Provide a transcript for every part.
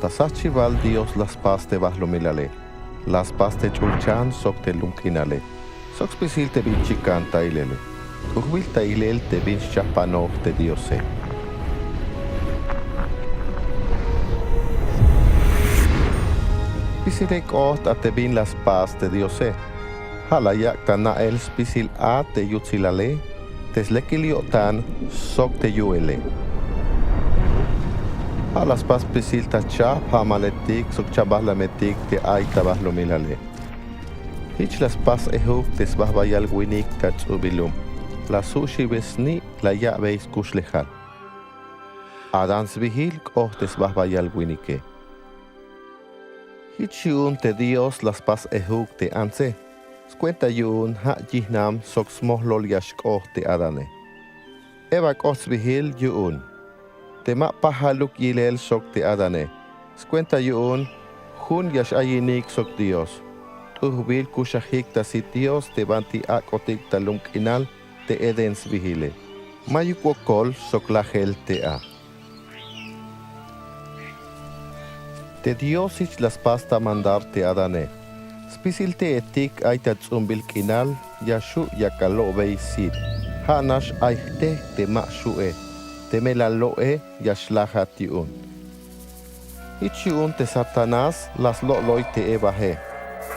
Tasachival Dios las paz te bahlomilale. Las paz te chulchan sok te lumkinale. Sok spisil te binchikan tailele. Uhwil tailel te binchapano te Diose. Spisilek oht a te bin las paz te Diose. Halayak ta nael spisil a te yutzilale. Teslekiliotan sok te yuele. A las pas pisil ta cha pamaletik sok chabalametik te aita bahlomilale. Hich las pas ehuk tes bahbayal winik ta tsubilum. La sushi besni la ya veis kushlejal. Adans vigil koh tes bahbayal winike. Hich yun te Dios las pas ehuk te anse. Scuenta yun ha jihnam sok smohlol yash koh te adane. Eva kos vigil yun. Te ma pahaluk yilel sok te adane. Scuenta yun, hun yash ayinik sok Dios. Tuhbil kushahik ta si Dios te banti akotik ta lumkinal te edens vigile. Mayukwokol sok lagel te a. Te Dios ich las pasta mandar te adane. Spisil te etik aita tzumbil kinal yashu yakalo beisid. Hanash aite te ma shue. Temela loe yashlaha tiun. Ichiun te Satanás las loy te ebahe.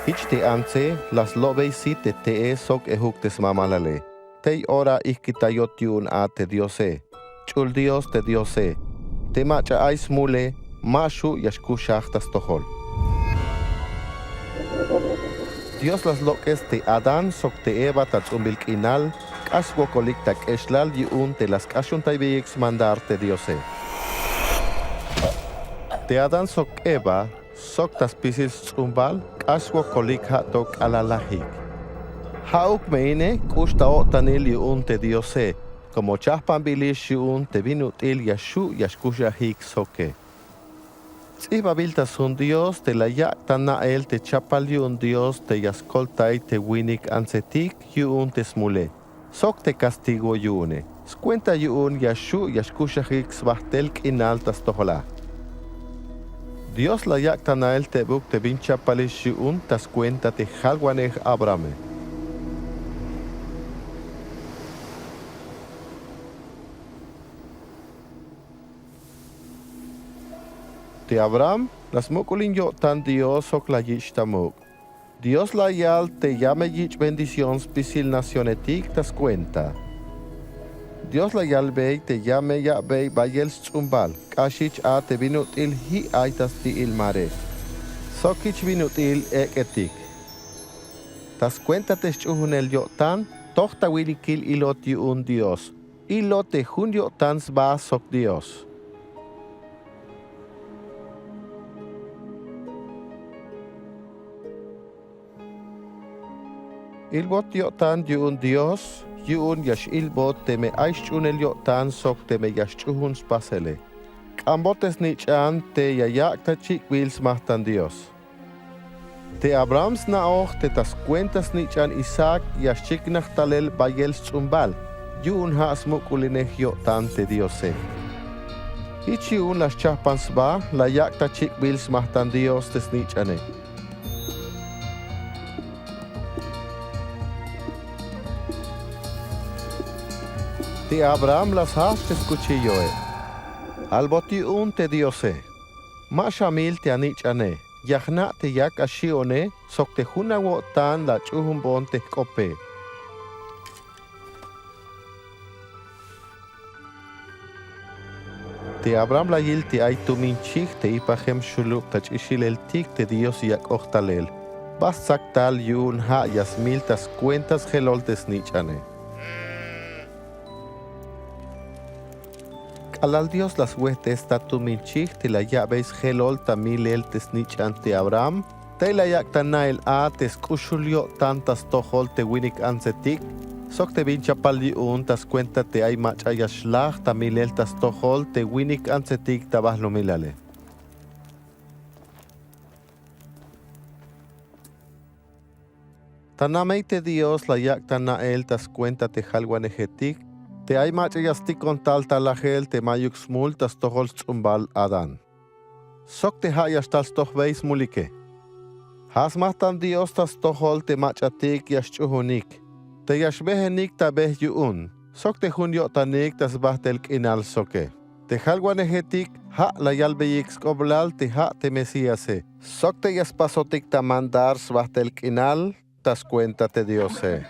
Ich te anse las lobeisi te sok ehuk tes mamalale. Tei ora ikitayotiun a te Diose. Chul Dios te Diose. Te macha ais mule mashu yashkushachtas tohol. Dios las loques te Adán sok te eba tatzumbil kinal. Kaswo koliktak eslal yun te las kashuntaibix mandar te Diose. Te Adán sok eba, sok tas pisil tzumbal, kaswo kolik hatok alalahik. Hauk meine kusta otanil yun te Diose, como chahpambilish yun te vinutil yashu yashkushahik soke. Tziba biltas un Dios te la yakta nael te chapal yun Dios te yaskoltai te winik ansetik yun te smule. Sok te castigo yune. Scuenta yun yashu yashkushahik svahtelk inaltas tohola. Dios la yakta nael te buk te vinchapalish yun tas cuenta te halwaneh Abrame. Te Abraham las mokulin yo tan Dios sok la yish tamuk. Dios la yal te llame yich bendición spisil nacionetik tas cuenta. Dios la yal bey te llame ya bey bayel tzumbal. Kashich a te vinutil hi aitas ti il mare. Sokich vinutil eketik. Tas cuenta te chuhun el yotan, tohta wilikil ilot yun Dios. Ilot te hun yotan sba sok Dios. Ilbot yotan yun Dios, yun yash ilbot te me aishchun el yotan sok te me yashchuhun spasele. Kambotes nichan te yayak ta chikwils mahtan Dios. Te Abrams na och te tas cuentas nichan Isaac yashchik nachtalel bayel tzumbal, yun has mukulineh yotan te Diose. Ichi un las chapans ba la yak ta chikwils mahtan Dios tes nichane. Te Abraham las hastes cuchilloe. Alboti un te Diose. Ma shamil te anichane. Yahna te yak ashione. Sok te huna wotan la chuhun bon te kope. Te Abraham la yil te aitu minchich te ipahem shuluk tach ishilel tik te Dios yak ochtalel. Bas saktal yun ha yasmil tas cuentas gelol tes nichane. Alal Dios las huestes tatu minchich te la llaveis gelol tamil el tesnich ante Abraham, te la yaktana el a tes kushulio tantas tohol te winik ansetik, sok te vincha pali un tas cuenta te ay mach ayashlah tamil el tas tohol te winik ansetik tabahlo milale. Tanameite Dios la yaktana el tas cuenta te halwanejetik, te ay machayasti con tal talagel te mayux multas tohol tzumbal Adán. Sok te hayas tas toh veis mulike. Has matan Dios tas tohol te machatik yas chuhunik. Te yas behenik ta beh yuun. Sok te hun yotanik tas bahtel kinal soke. Te halguanejetik ha la yalbeyik skoblal te ha te mesíase. Sok te yas pasotik ta mandar bahtel kinal tas cuenta te Diose.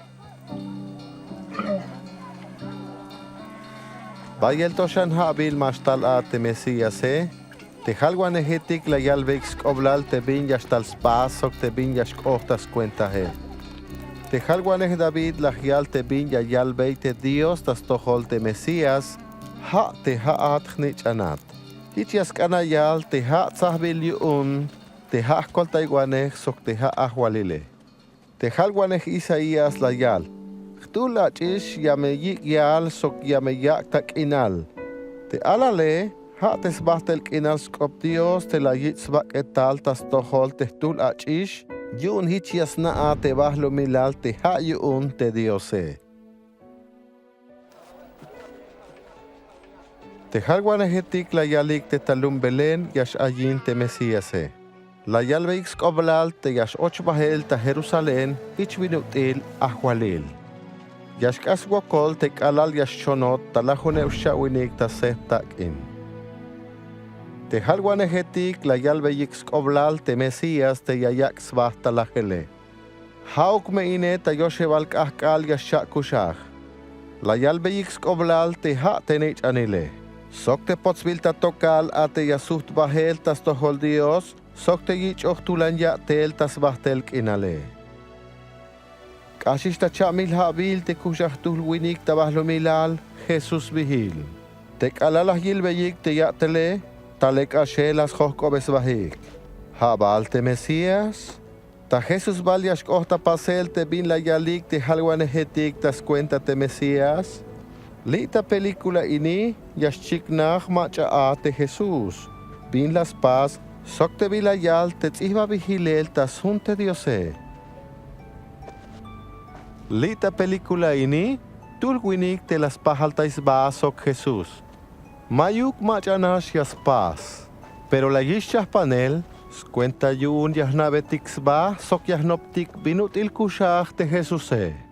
Bayel toshan habil mastal a te mesíase. Te halguanejetik la yalbeyik skoblal te bin yas tal spas sok te bin yas kohtas cuenta he. Te halguanej David la yal te bin ya yalbey te Dios tas tohol te mesías. Ha te ha atchnich anat. Hichias kanayal te ha tzahbil yuun. Te ha koltaiguanej sok te ha ahwalile. Te halguanej Isaías la yal. Chtula chish yameyik yal sok yameyak tak inal. Te alale ha tesbahtel kinal skop Dios te la yitzbak etal tas tohol te tul achish. Yun hichias naa te bahlo milal te ha yuun te Diose. Te halguanejetik la yalik te talum Belén yash ayin te mesíase. La yalbeik skoblal te yash ochbahel ta Jerusalén ich minutil ahwalil. Yash kaswokol te kalal yash chonot ta lahune ushawinik ta sehtakin. Te halguanejetik la yalbeik skoblal te mesías te yayak svah ta lahele. Hauk me ine ta yosheval kahkal yash shakushach. La yalbeik skoblal te ha tenich anile. Sok te potsvilta tokal ate yasuht bahel tas tohol Dios, sok te yich ochtulan ya tel tas bahtel kinale. Kashish ta chamil habil te kushahtul winik ta bahlo milal, Jesus vigil. Te kalalah yilbeyik te yatele, talek ashelas hohkobes bahik. Habal te Mesías, ta Jesus valyash kohta pasel te bin la yalik te halguanejetik tas cuenta te Mesías. Lita película ini yashchiknach macha te Jesús. Bin las paz, sok te vilayal te tzihba vigilel tas junte Diose. Lita película ini tulwinik te las pajaltais ba sok Jesús. Mayuk macha nash yas paz. Pero la yishchas panel, cuenta yun yasnabetix ba sok yasnoptik binutil kushach te Jesuse.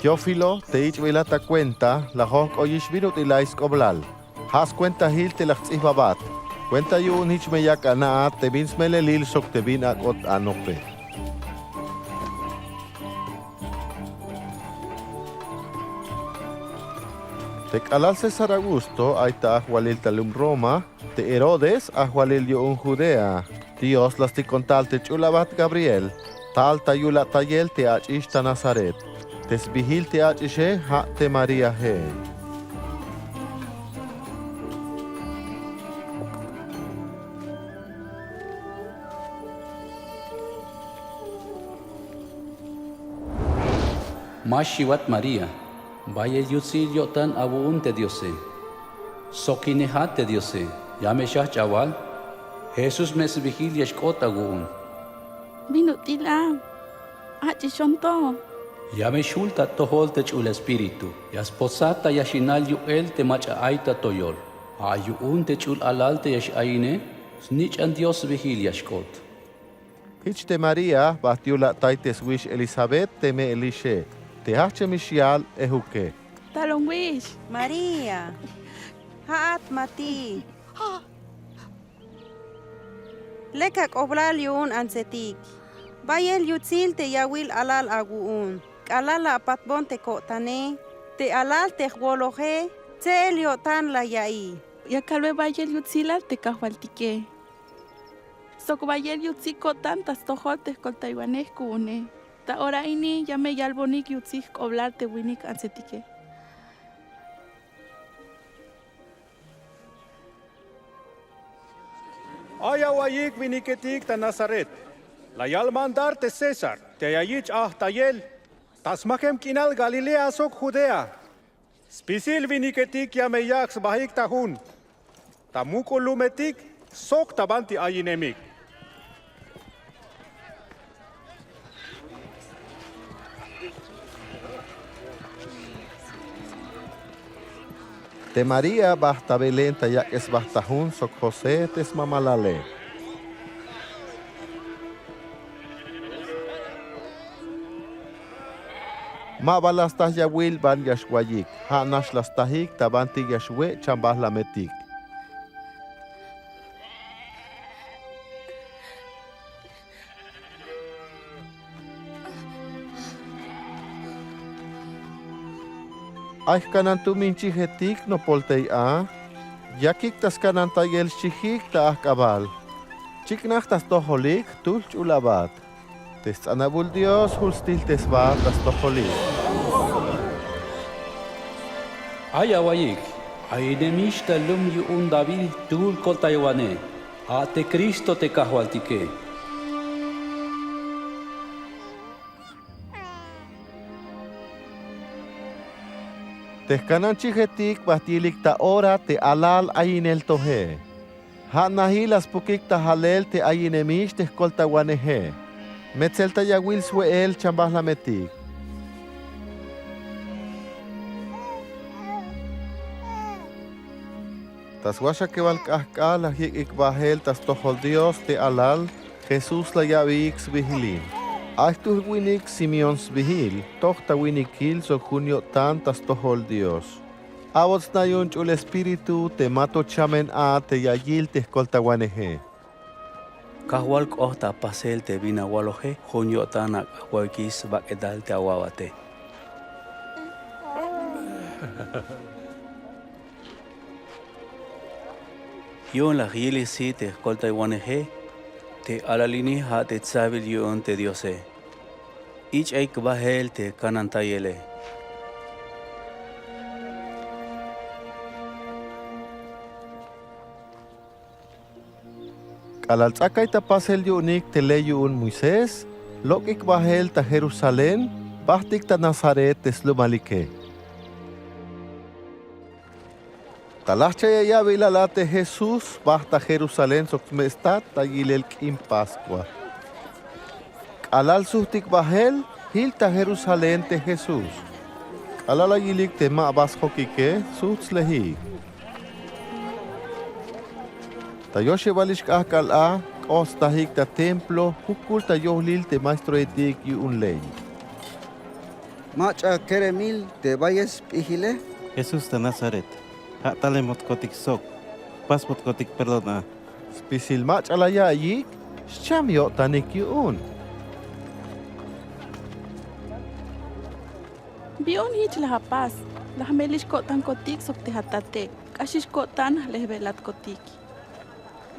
Teófilo te ich vilata cuenta la hok oyish vinut ilais koblal. Has cuenta hil te lachs babat. Cuenta yun hich meyak anaat te bins melelil sok te bin akot anope. Te kalal César Augusto aita ahwalil talum Roma. Te Herodes ahwalil yun Judea. Dios las ti contal te chulabat Gabriel. Tal tayula tayel te achish ta Nazaret. Tesbihil te achishe ha te Maria he. Mashivat Maria, vaya yutzil yotan abuun te Diose. Sokinehat te Diose, yameshah chawal. Jesus mesbihil yeshkot aguun. Binutila, achishonto. Yameshulta tohol te chul espíritu. Yasposata yashinal yuel te macha aita toyol. Ayuun te chul alal te yash aine. Snich an Dios vigil yashkot. Hich te Maria batiula taites wish Elizabeth te me elishe. Te hache mishial ehuke. Talong wish. Maria, haat mati. Lekak oblal yun ansetik. Bayel yutzil te yawil alal aguun. Alala patbon te kotane. Te alal te woloje. Te eliotan la yai. Yakalwe bayel yutzila te kahwaltike. Sok bayel yutziko tantas tohol te koltaiwanes kuune. Ta ora ini yame yalbonik yutzik oblar te winik ansetike. Ayawayik viniketik ta Nazaret. La yal mandar te César, te ayich tayel. Tasmakem kinal Galilea sok Judea. Spisil viniketik yameyaks bahik tahun. Tamukulumetik sok tabanti ayinemik. Te María basta Belén tayak es basta hun sok José tes mamalale. Ma balastas yawil ban yashwayik, ha nash lastahik tabanti yashwe chambah lametik. Ay kanan tu minchi hetik no poltei a, yakik tas kanan tayel shihik ta akabal. Chiknach tas toholik tulch ulabat. Tes anabul Dios hulstil tesbat tas toholik. Ay awayik, ay nemishta lum yuun David tul kol taywane, a te Cristo te kahwaltike. Tehkanan chihetik batilik ta ora te alal ayin el tohe. Ha nahilas pukik ta halel te ayin emish te kolta wanehe. Metzel ta yawil swe el chambah lametik. Tas washa que valkahka la hik ikbahel tas tohol Dios te alal, Jesús la yavik svihilin. Aitu winik Simeon svihil, tohta winikil so junio tan tas tohol Dios. Abots na yun chul espiritu te mato chamen a te yayil te escolta guaneje. Kahwalk ohta pasel te bina waloje, junio tanak huakis bakedal te awawate. Yon la gili si te escolta iguaneje, te alalini ha te tsabil yon te diose. Ich eik bahel te kanantayele. Kalaltzakay ta pasel yunik te leyun Moisés, lokik bahel ta Jerusalén, bahtik ta Nazaret teslumalike. Talachcha ya vilalate Jesús, basta Jerusalén sokmestat tagilel kim Pascua. Kalal suhtik bahel, hil ta Jerusalén te Jesús. Kalala yilik te ma bas hokike, suhts lehi. Ta yoshe balishk akal a, os tahik ta templo, hukul ta yohlil te maestro etik yun ley. Macha keremil te vayas pihile. Jesús de Nazaret. Hatale motkotik sok. Pas motkotik perdona. Spisil mach alaya yik, shamyo tanik yun. Bion hich la paz. La melish kotan kotik sok te hatate. Kashish kotan lehbelat kotik.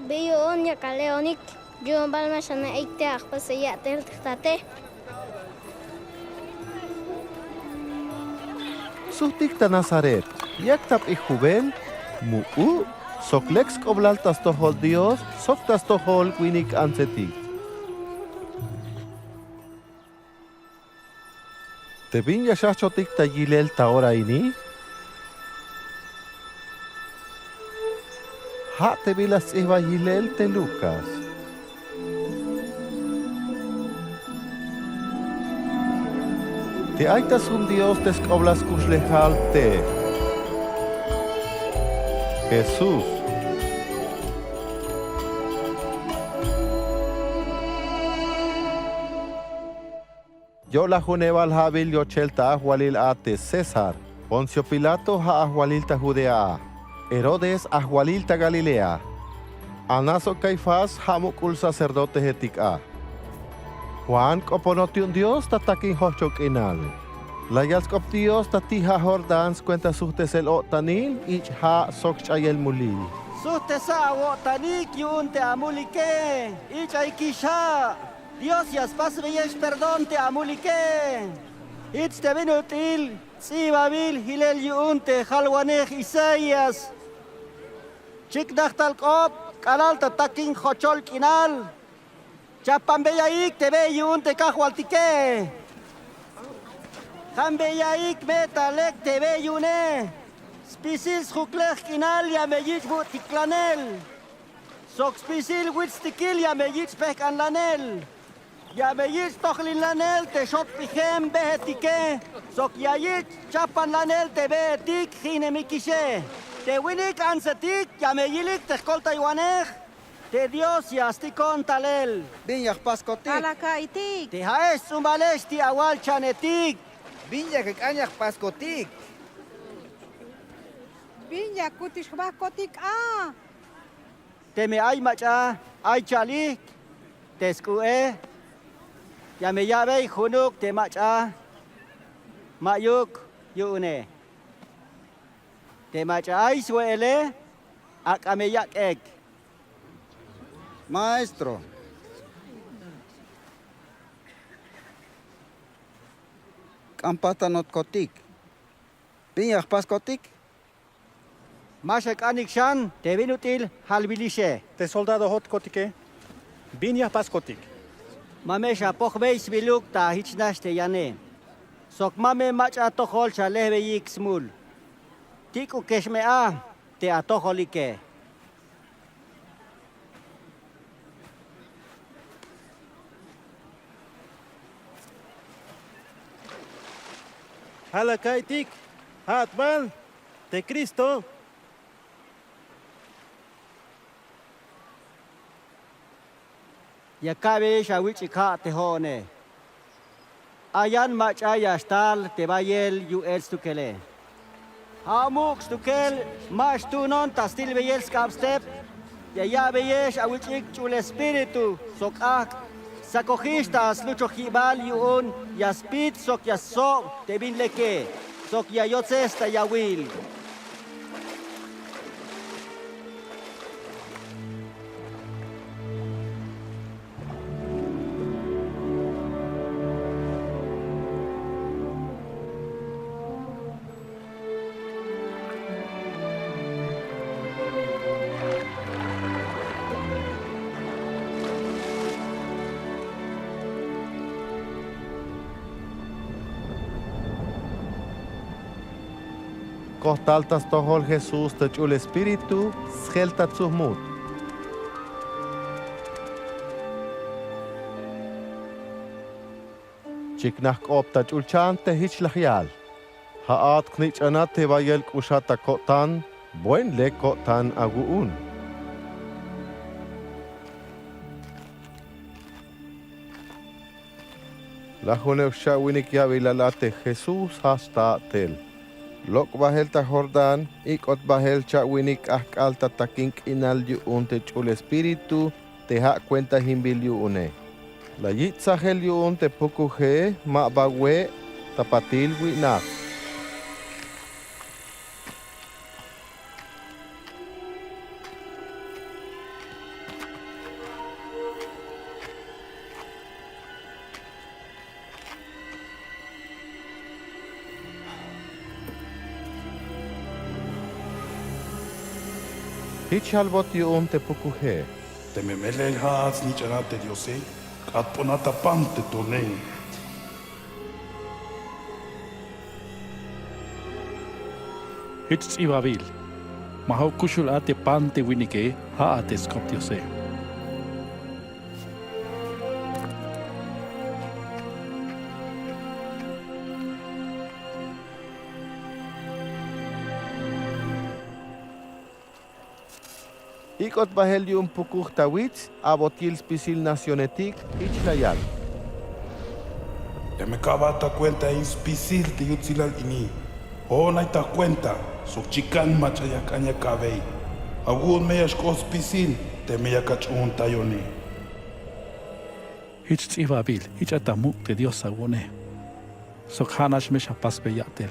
Bion ya kaleonik. Yo balma shana eite akpas ya tel tate. Suhtik ta Nazaret, yak tap ijuben, mu'u, sok lex koblal tas tohol Dios, sok tas tohol winik ansetik. Te bin yashachotik ta yilel ta ora ini? Ha te vilas iba yilel te Lucas. Te aitas un Dios te escoblas kuslejal te. Jesús. Yo la juneval habil yo chelta ahualil ate César. Poncio Pilato ha ahualil ta Judea. Herodes ahualil ta Galilea. Anaso Caifás hamukul sacerdote hetik a. Juan koponoti un Dios tatakin hochok inal. Layals kop Dios tatiha Jordans cuenta suhtes el otanil ich ha sokchayel mulil. Suhte sa wotanik yun te amulike. Ichay kisha. Dios yas pas veyesh perdón te amulike. Ich te vinutil. Sibabil hilel yun te halwanech Isaías. Chiknach talkop. Kanal tatakin hochol kinal. Chapambeyaik te ve yun te kahwaltike. Hambeyaik metalek te ve yune. Spisil schuklech kinal ya meyich butiklanel. Sok spisil witstikil ya meyich pehkan lanel. Ya meyich tochlin lanel te shot pichem behetike. Sok yayich chapan lanel te behetik hine mikishe. te winik ansetik, yameyilik te escolta iguanej, te Dios yastikon talel. Binyak paskotik. Alakaitik. Te haes zumbalesh ti awal chanetik. Binyak anyak paskotik. Binyak kutis bakotik Te me ay macha, ay chalik, te skue. Yame yabe hunuk te macha, mayuk yune. Te macha ay suele, akameyak ek. Maestro. Kampatanot kotik. Binyak paskotik. Mashek anikshan, te vinutil halbilishe. Te soldado hot kotike. Binya paskotik. Mamesha pochbeis biluk ta hichnash te yane. Sok mame macha tohol chalehbe yik smul. Tiku keshmea te atoholike. Halakaitik, hatbal, de Cristo. Yakabe shawichika te hone. Ayan macha yashtal te bayel yu elstukele. Hamuk stukel mash tunon tastil beyel skapstep. Ya beyesh awichik chul espiritu sokak. Sakojistas lucho jibal yuun yaspit sok yaso te bin leke. Sok yayotzesta yawil. Kohtaltas tohol Jesús te chul espíritu, schelta tzumut. Chiknach opta chulchan te hichlachjal. Haat knich anat te vayel kushata kotan, buen le kotan aguun. La juneusha winik yavilalate Jesús hasta tel. Lok bahel ta Jordan, ikot bahel cha winik alta takink inal yu unte chul espíritu, te ha cuenta himbil yu une. La yitza hel yu unte pukuhe, ma bagwe, tapatil winak. Hichalbot yu unte pukuhe. Te me melel haas ni chanate diose, katponata pante tonei. Hits ibabil. Mahau kushul ate pante winike ha ate skoptiose. Ikot bahel yu un pukuh tawitz, abotil spisil nacionetik, hichlayal. Ya me cabata cuenta inspisil de yutzilal ini. O naita cuenta, so chican machaya caña cabei. Agun meyas cospisil, te meyakach un tayone. Hits ibabil. Hits atamuk te Dios agone. Sokhanash mesha pasbeyatel.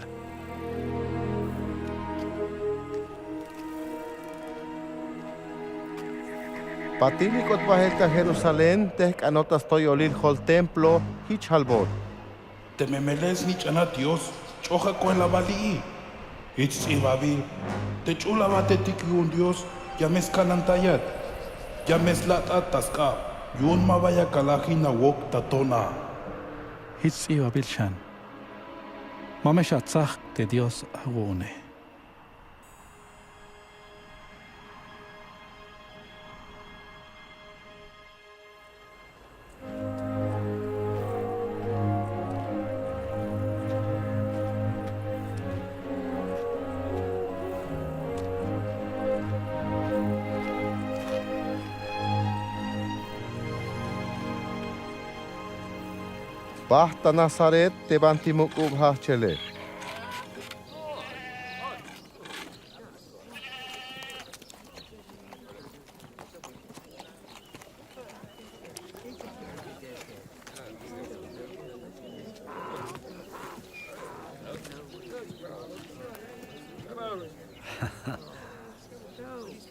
Patilikot bahelta Jerusalén, teh anotas toyolil hol templo, hichalbot. Te me meles ni chana Dios, choja con la valí. It's ibabil. Te chula bate tiki un Dios, ya me escanantayat. Ya me slatat tasca. Yun mabaya kalahina wok tatona. Hits ibabil shan. Mamesha tzach te Dios agone. Bahta Nazaret te bantimuk ubhachele.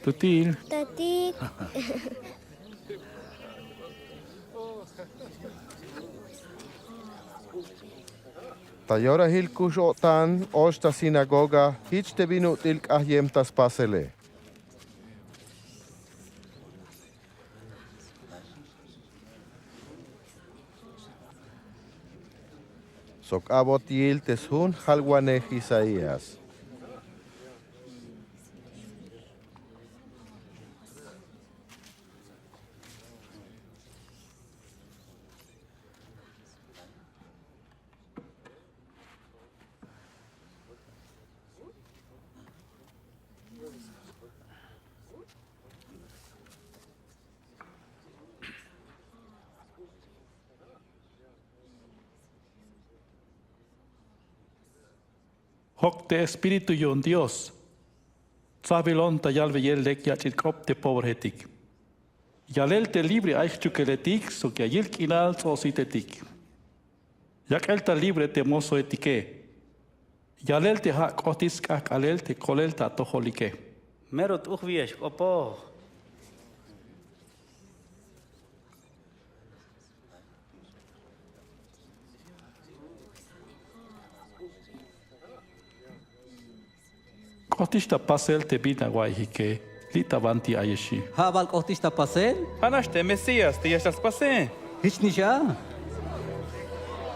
Tutil. Tatik. Tayora hilkush otan osta sinagoga hich te binutil kahyem tas pasele. Sok abotil teshun halwaneh Isaías. Hoc te espíritu yon Dios. Sabilon tayal veyel lek yachit kop te pobretik. Yalel te libre aich chukeletik so que ayil kinal so sitetik. Yakel ta libre te mozo etike. Yalel te hak otis kak alel te kolel ta toholike. Merot uchwieś, opo. Kotista pasel te bina guayhike. Lita vanti ayeshi. Habal kotista pasel? Hanas te Mesías, te yashas pasé. Hiç nisha.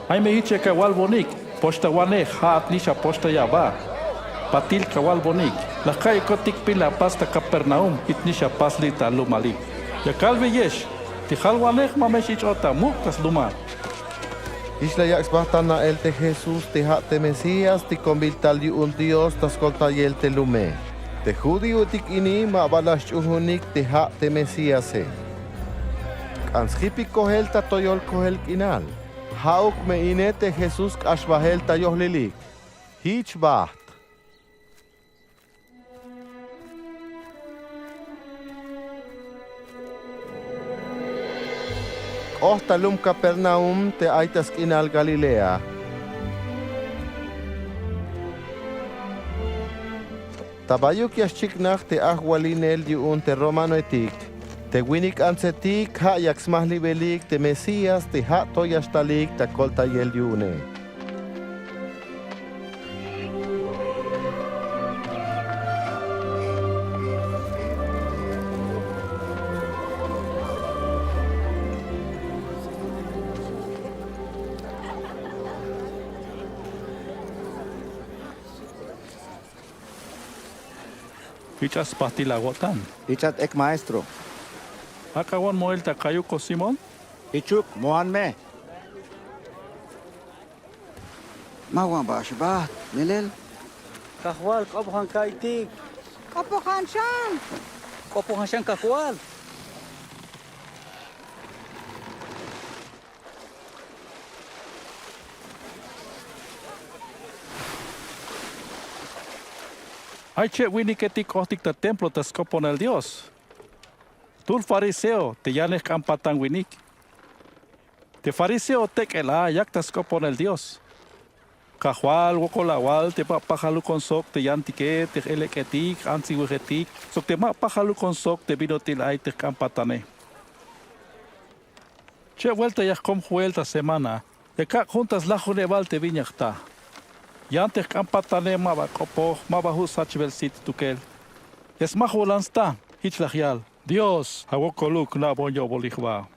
Ay me hiche kawal bonik. Posta wane hat nisha posta yaba. Patil kawal bonik. La kay kotik pila pasta Capernaum. It nisha pasli ta lumali. Ya kalve yesh. Tijal wane mamesh ich ota muktas lumar. Isla yax bahtana el te Jesús te hat te Mesías te conviltal un Dios tas kolta yel te lume. Te judío tik ini ma balash uhunik te hat te Mesías e. Anshipi kohel ta toyol kohel kinal. Hauk me ine te Jesús ashbahel ta yohlilik. Hich baht. Ohtalum Capernaum te aitas kinal Galilea. Tabayuk yashchiknach te ahwalinel yuun te romano etik. Te winik ansetik ha yaksmahli belik te Mesías te ha toyashtalik ta kolta yel yune. Hichas patila wotan. Ichat ek maestro. Akawan moel ta kayuko Simon. Ichuk moan me. Mawan bashbat. Milel. Kahwal kopohan kaitik. Kopohan shan. Kopohan shan kahwal. Ay che winiketik ohtik ta templo ta skopon el Dios. Tul fariseo te yanes campatan winik. Te fariseo tek el yak ta skopon el Dios. Kahual wokolawal te papajalu con sok te yantike te eleketik ansi wigetik sok te papajalu con sok te binotil ay te campatane. Che vuelta ya com vuelta semana. De kak juntas la juneval te viñachta. Yantes campatane maba copo, maba husachbel sit tukel. Es mahulansta, hitlahial. Dios, awokoluk na bonyo bolihwa.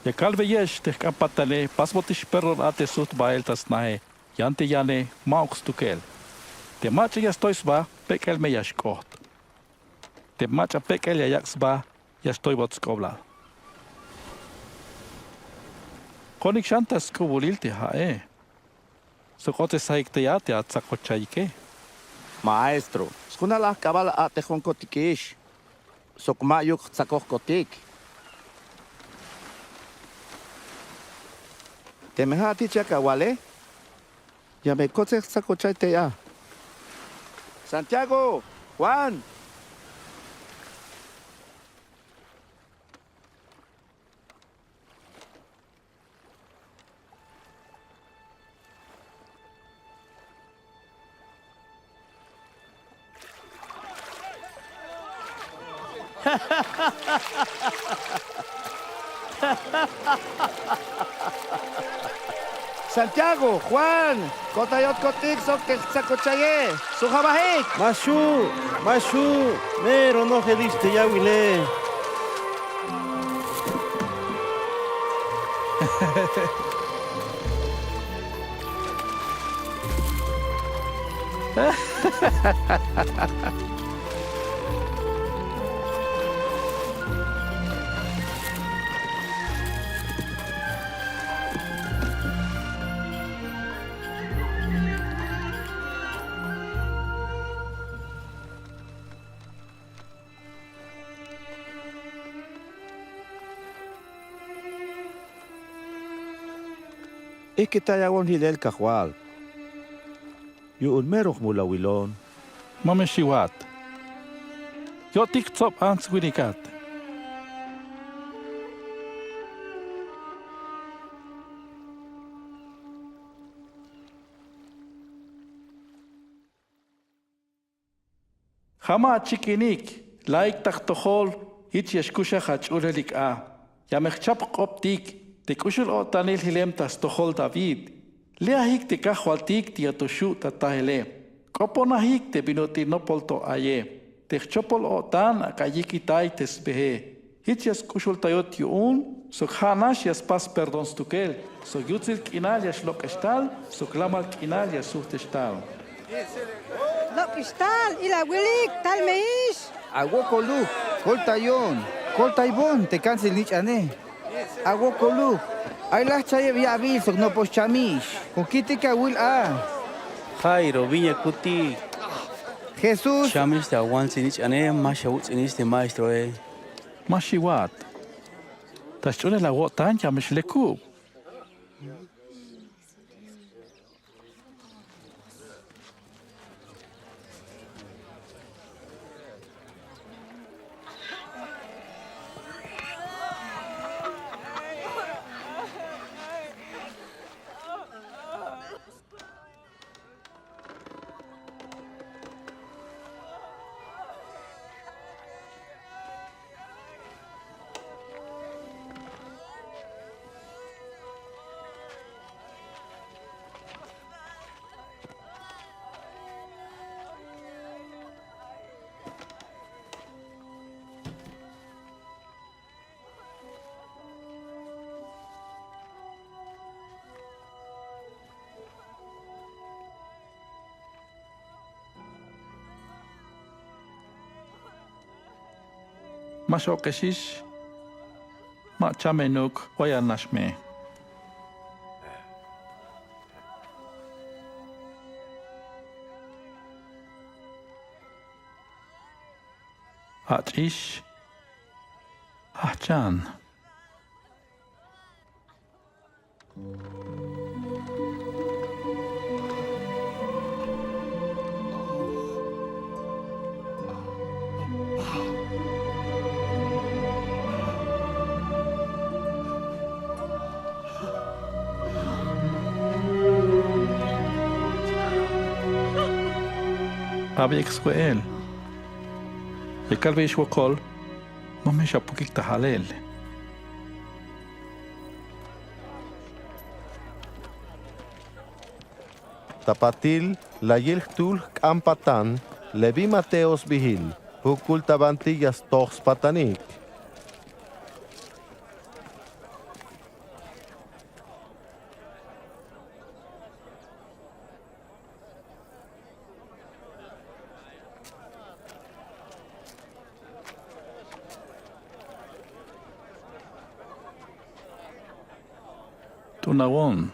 De calve yesh te campatane, pasbotish perro ate sut baeltas nae. Yante yane, maux tukel. Te macha ya stoisba, pekel me yashkot. Te macha pekel ya yaxba, ya estoy botskobla. Konik shantas kubulilti hae. Sokote saikteate at sakochaike. Maestro. Skunala kabala ate honkotikish. Sokmayuk sakokotik. Te me ha ticha kawale. Ya me coche sacochate ya. Santiago, Juan. Santiago, Juan, kotayot kotik sok sacochaye, sujabahik. Mashu, mero no gediste ya wile. Ik kitayawon hilel kakwal. Yun merong mula wilon. Mameshiwat. Yo tiktsop ans winikat. Hama chikinik, laik taktohol, ich yashkusha hachurelik a. Yamechchap optik, tekushul otanil hilem tas tohol David. Leahik te kahwaltik tiatoshu tatahele. Koponahik te binotinopol to aye. Techchopol otan akayikitai tesbehe. Hitchas kushul tayot yuun, sok hanash yas pas perdons tukel. Sok yutzil kinal yas lokestal, sok lamal kinal yas suhtestal. Lokestal, ila wilik, tal meish. Agokolu, koltayon, koltaibon, te cancel nich ane. Agokolu. Ay las chaye ya aviso, no pos chamish. Con kitika will a. Jairo, viña kuti. Jesús. Chamish te aguan sinich ane, mashawut sinich te maestro Mashiwat. Tashune la wotan yamish lekub. Mashokeshish, ma chamenuk, wayanashme. Achish, Achan. Abi Exuel. El calve Ishwakol, mamesha pukik tahalel. Tapatil, la yiltul kampatan, levi Mateos bihil, hukultabantillas tox patanik. Tunawon.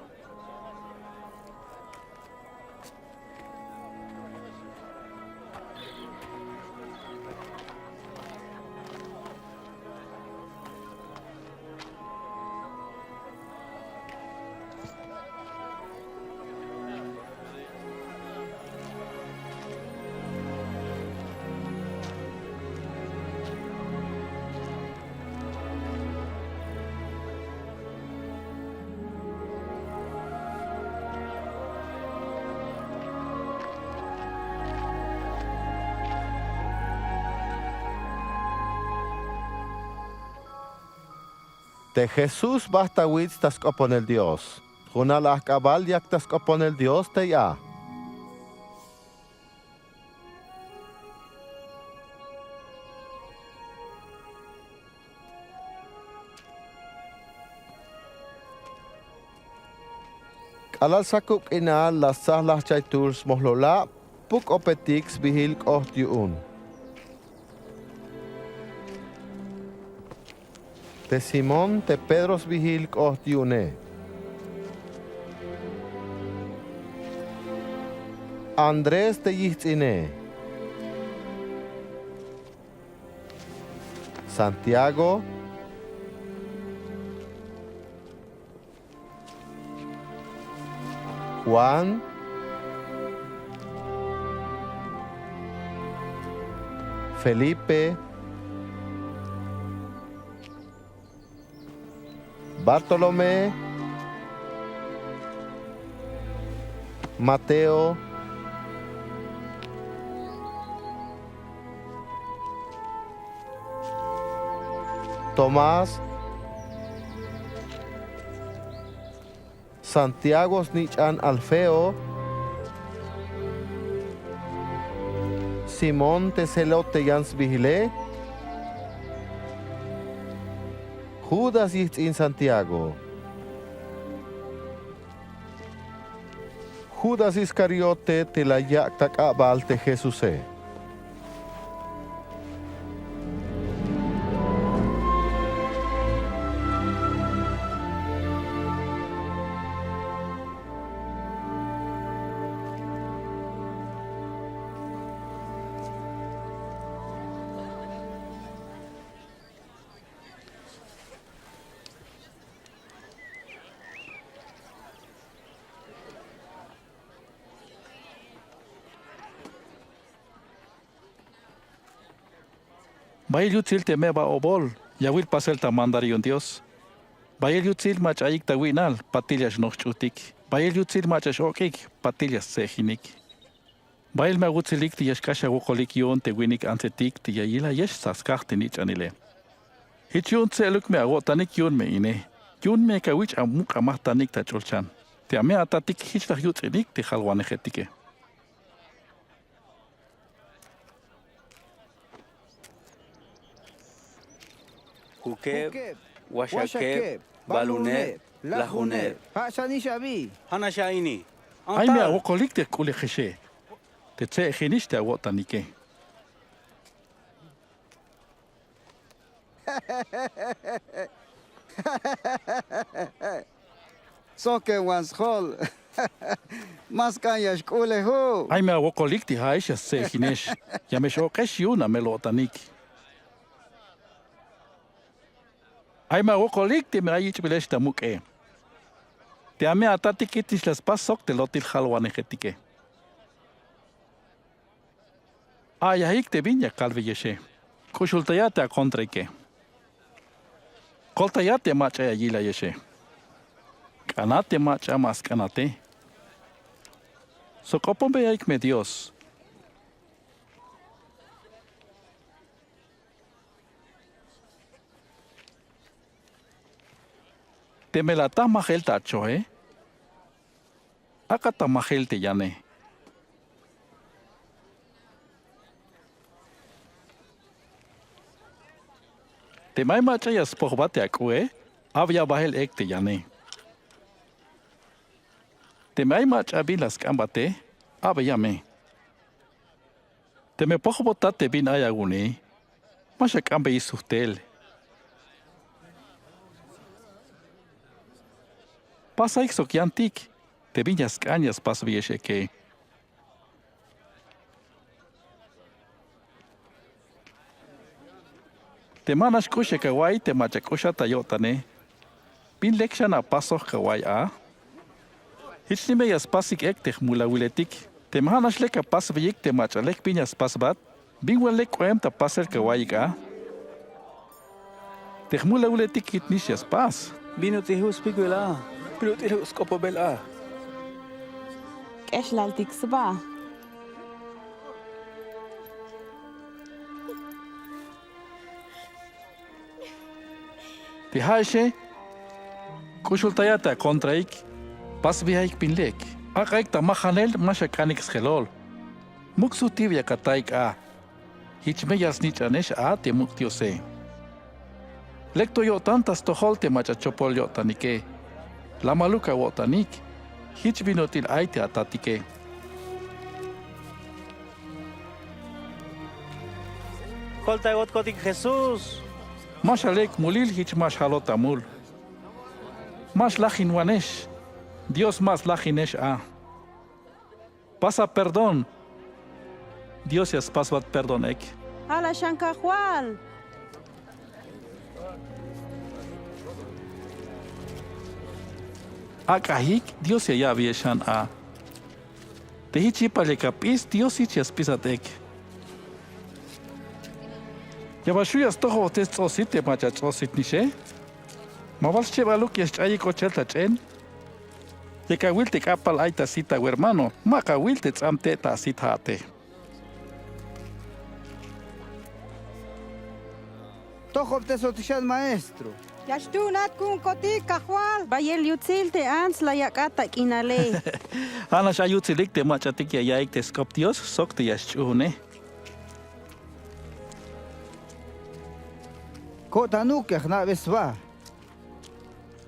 Te Jesús basta witz tas opon el Dios. Junal acabal yak tas opon el Dios te ya. Alal sakuk ina las sahlah chaiturs mohlola puk opetix bihil kohtiun. Te Simón te Pedros bihil kohtiune. Andrés te yitzine. Santiago. Juan, Felipe, Bartolomé, Mateo, Tomás, Santiago Snichan Alfeo, Simón Teselote Jans Vigile, Judas in Santiago, Judas Iscariote te la yaktak abal te Jesuse. Bail yutzil te meba obol, yawil pasel ta mandarion Dios. Bail yutzil mach ayik ta winal, patillas nochutik. Bail yutzil mach ashokik, patillas sejinik. Bail me wutzilik ti yashkasha wokolik yon te winik ansetik ti yayila yesh saskach te nich anile. Hich yon tseluk me agotanik yon me ine. Yon me kawich amuk amahtanik ta cholchan. Te ame atatik hich ta yutzilik te halwanechetike. Hukeb, Washakeb, Balunet, Lajunet. Hashani Shabi. Hana Shaini. Ay me agokolik te kule jeshe. Te tse ejinish te agotanike. Soke wans hol. Maskan yashkule ho. Ay me agokolik te haisha se ejinesh. Yamesh okesh yuna melotanik. Ay me agokolik te me ayich bilesh ta muke. Te ame atatik itis las pasok te lotil halwanejetike. Ayahik te vinya kalve yeshe. Kushultayate a kontraike. Koltayate macha yila yeshe. Kanate macha mas kanate. Sokopombe yaik me Dios. Te me la tamahel tacho, Aka tamahel te yane. Te mai macha ya spogbate akue, avya bahel ek te yane. Te mai macha bilas kambate, avya me. Te me pohbotate bin ayagune, masha kambe isuhtel. Pasa ixok yantik, te viñas cañas pas vieche que. Te manas kushe kawai te macha kusha tayotane. Bin lekshan a paso kawai a. Hitchnime yas pasik ek te mula wiletik. Te manas leka pas viek te macha lek piñas pasbat. Bin lek koem ta pasel kawai a. Te mula wiletik hitnish yas pas. Vino te huspiguela. Pero te huskopo bela. Keshlaltik sba. Te haishe, Kushultayata kontraik, pas vihaik pinlek. Akaik ta mahanel mashakanik schelol. Muksu tibia kataik a. Hichmeyas nichanesh a te muktiose. Lekto yo tantas toholte machachopol yo tanike. La maluka wotanik. Hichbinotil aite atatike. Colta got cotic Jesús. Mashalek mulil hich mash halotamul. Mas lachin wanesh. Dios más lachinesh a. Pasa perdón. Dios es pasvat perdonek. Ala shankahual. Akahik Dios ya vieshan a. Tehichi palekapis Dios ichas pisatek. Yabashuyas toho tesosite machachosit nishe. Mabas chevaluk yaschai cochelta chen. Yekawil te kapal aita sita hermano. Makawil te tzamte ta sitate. Tojo te sotishan maestro. Yashtunat kun kotik kahual. Bayel yutzil te ans la yakata kinale. Ana shayutzilik te machatik ya yaik te skop Dios sok te yashchune. Kotanuk na besva.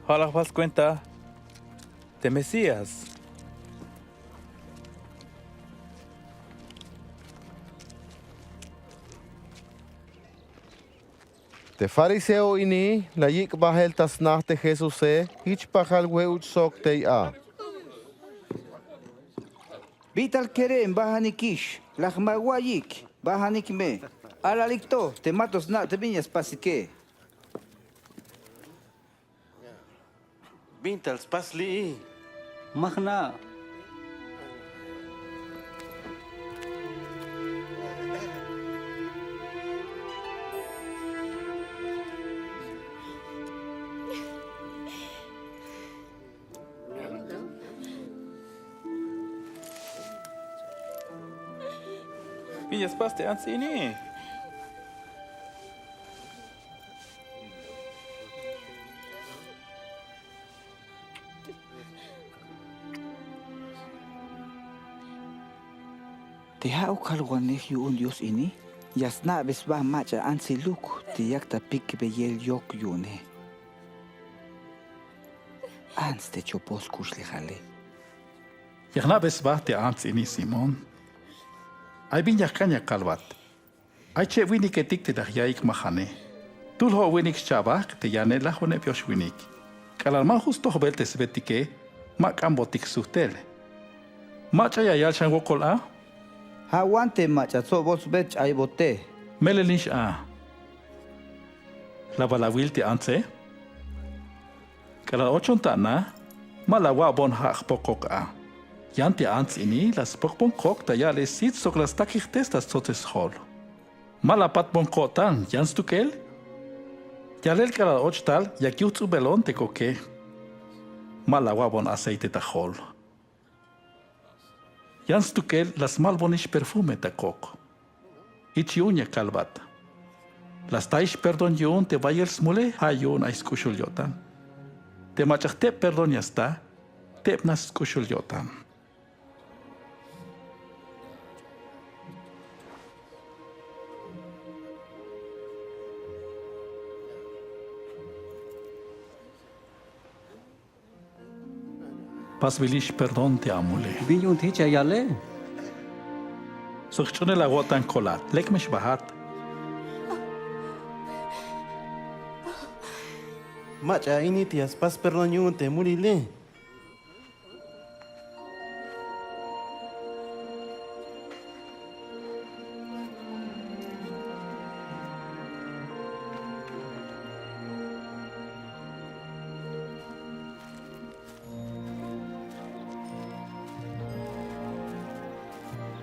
Ojalá vas cuenta de Mesías. Te fariseo ini, la yik bahel tas nachte Jesús hich pachal weuch sok te a. Vital kerem bahanikish. Lachmawayik. Bahanik me. Alalikto. Te matos na te viñas pasike. Bintals pasli. Magna. Villas paste ansini. Te hau kalwaneh yu un Dios ini. Yasna besba macha ansi luk. Te yakta pik beyel yok yune. Ans te chopos kushlejale. Yagna besba te ants ini Simon. Ay bin yakanya kalvat. Ay che winik etik te dah yaik mahane. Tulho winik chabak te yane la hone piosh winik. Kalalma justo hobel te svetike. Mak ambotik suhtel. Macha ya yal shan wokol a. Hawante macha sobos bech ay bote. Melelish a. La balawil te antse. Kalal ochon ta na. Malawa bon hak pokok a. Yanti ants ini las pokpon kok ta ya le sit sok las takich testas sotes hol. Malapat bon kotan jans tukel. Yalel kalal ochtal ya kiutsu belon te koke. Malawa bon aceite ta hol. Jans tukel las malbonish perfume ta kok. Ichi uña kalbat. Las taish perdon yun te vayel smule ha yun a iskushul yotan. Te macharte perdon yasta. Te nas skushul yotan. Pas vilish perdon te amule. Vinyun ticha yale. Sochchone la gotan kolat. Lek mesh bahat. Macha ini tias pas perlonyun te mulile.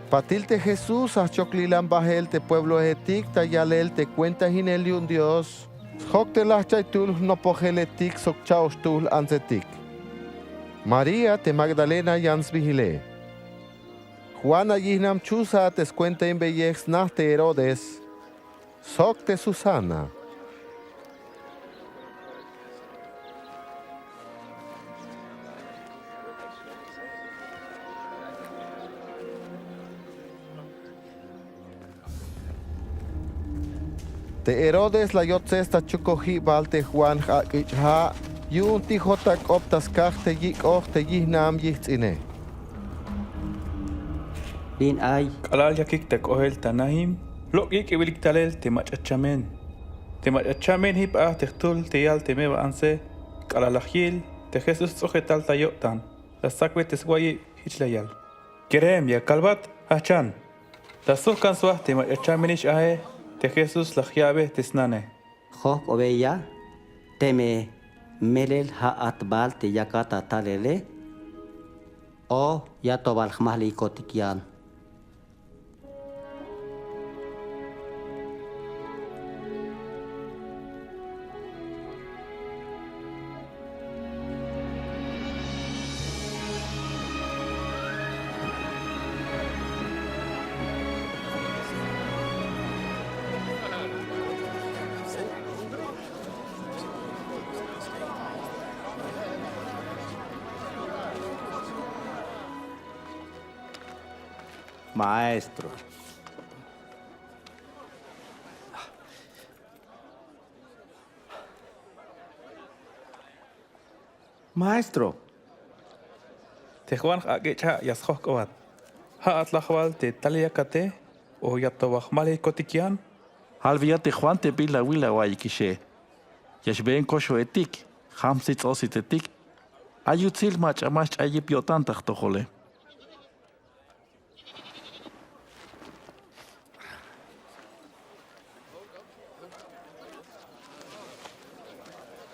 Patilte Jesús a choclilan bajel te pueblo etik ta yalel te cuenta hineliun Dios. Jok te lachaitul no pogeletik sok chaustul anzetik. María te Magdalena jans vigile. Juana yihnam chusa te cuenta in bellex nachte Herodes. Sok te Susana. Te Herodes la yotzesta chukohibal te Juan ha yun tijotak optas te yik te yihnam yitzine. Lin ay. Kalal yakik te kohel tanahim. Lokik iwilik talel te machachamen. Te machachamen hip tehtul te yal te meba anse. Kalalajil te Jesus sojetal tayotan. La sakwe te swaye hichlayal. Kerem ya kalbat achan. La sokan swah te machachamenish ahe. Te Jesus la jiabe te snane. Jok obeya. Teme melel ha atbal te yakata talele. O yatobal khmali kotikian. Maestro. Maestro. Te Juan agecha yashok kawat. Ha atlahwal te taliyakate o yatobah mali kotikian. Halvia te Juan te bila wila waikishe. Yashben kosho etik. Hamsitz osit etik. Ayutzil mach amach ayip yotantak tohole.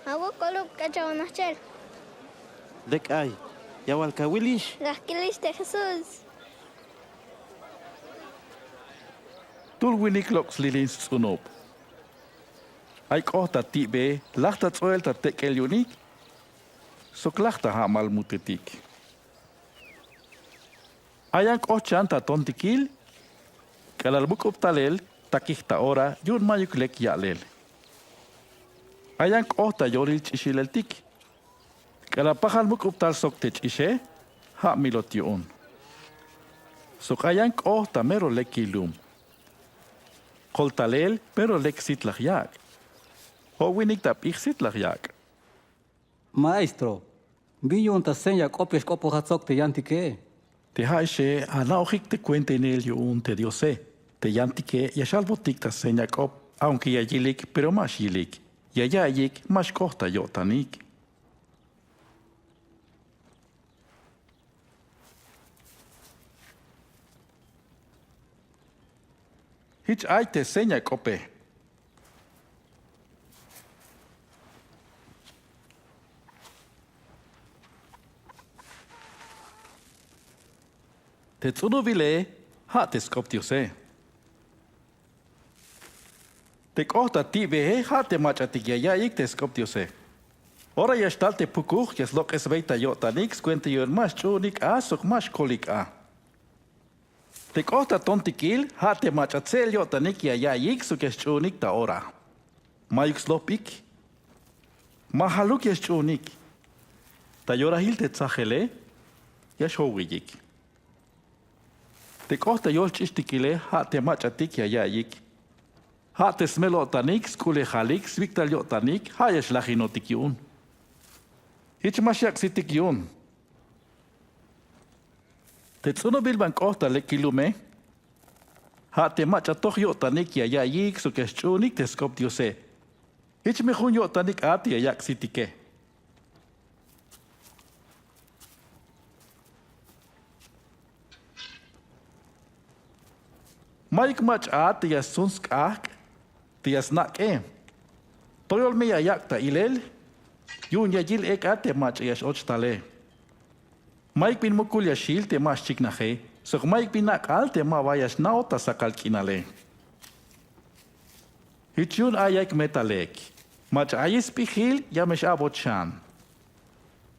Agua color cachaban achel. Dek ay. Yawal kawilish. Rasquilis de Jesús. Tul winik loks lilins unop. Ay kohta tibe, lachta tsoelta tekel yunik. Sok lachta hamal mutetik. Ayan kohchanta tontikil. Kalalbuk optalel, takihta ora, yun mayuk lek yalel. Ayan kohta yoril chishileltik. Kalapahal muk optal sok tech ishe, ha milot yun. Sok ayan kohta mero lekilum. Koltalel, pero lek sitlach yak. Ho winik tap ich sitlach yak. Maestro, biyun ta senya kopish kopo hatzok te yantike. Te haishe, anaojik te cuente en el yun te diose. Te yantike, yashalbotik ta senya kop, aunque ya yilik, pero más yilik. Ya yayik, más kohta yotanik. Hich ay te senya kope. Te tsuno vile, ha te skoptiose. Te kohta ti vehe, ha te machatik ya yik te skoptiose. Ora yashtal te pukuch, yes lok es veita yotanik, skwente yon mas chunik a, sok mas kolik a. Te kohta tontikil, ha te machatzel yotanik ya yik, sok es chunik ta ora. Mayuk slopik. Mahaluk yes chunik. Ta yora hil te tzahele, yes howiyik. Te kohta yolchishtikile, ha te machatik ya yik. Ha te smelotanik, skule halik, sviktal yotanik, ha yes lachinotik yun. Hich masyak sitik yun. Te tsuno bilban kohta lekilume, ha te machatoch yotanik ya yik, so kes chunik te skop diose. Hich mehun yotanik ati yak sitike. Maik mach at ya sunsk ak, ya snak Toyol me yak ta ilel, yun ya jil ek ate mach ya ochtale. Maik bin mukul ya shil te mas chiknahe, so maik bin nak al te ma vayas naota sakal kinale. Hichun ayak metalek, mach ayis pihil ya mesh abochan.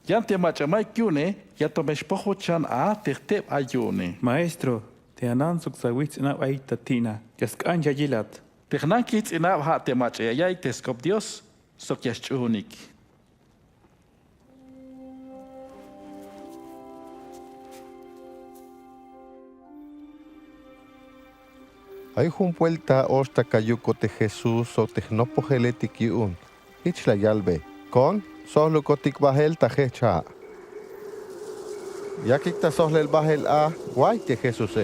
Yan te mach maik yune, ya to mesh pochochan a tehtep ayune. Maestro, te anan suksawitz na aita tina, yaskan yajilat. Tehnan kits inab ha te mach ya te skop Dios, sok yas chuhunik. Hay un vuelta osta cayuco te Jesús o tecnopogeletic yun. Ich la yalbe. Con solo cotic bajel tajecha. Ya que ta sohle el bajel a guay te Jesús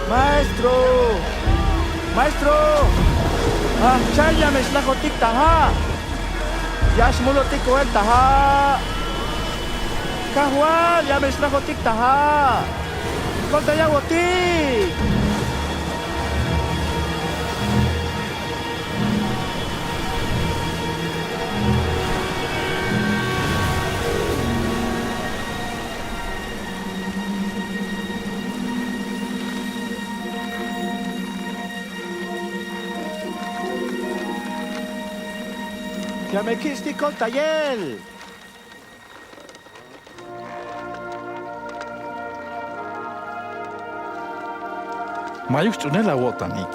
Maestro! Maestro! Ah, chaya mes la kotik taha. Yash mulotik ko el taha. Kahwal ya mes la kotik taha. Kol taya wotik. Ya me kisti kol tayel. Mayux chunela wotanik.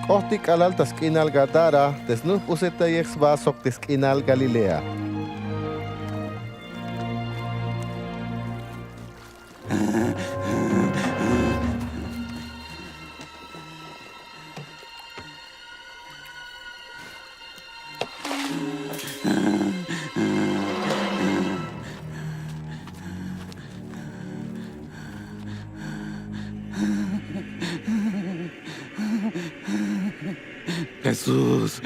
Ohtik alal taskinal Gadara, desnup useta yexba sok taskinal Galilea. Jesús,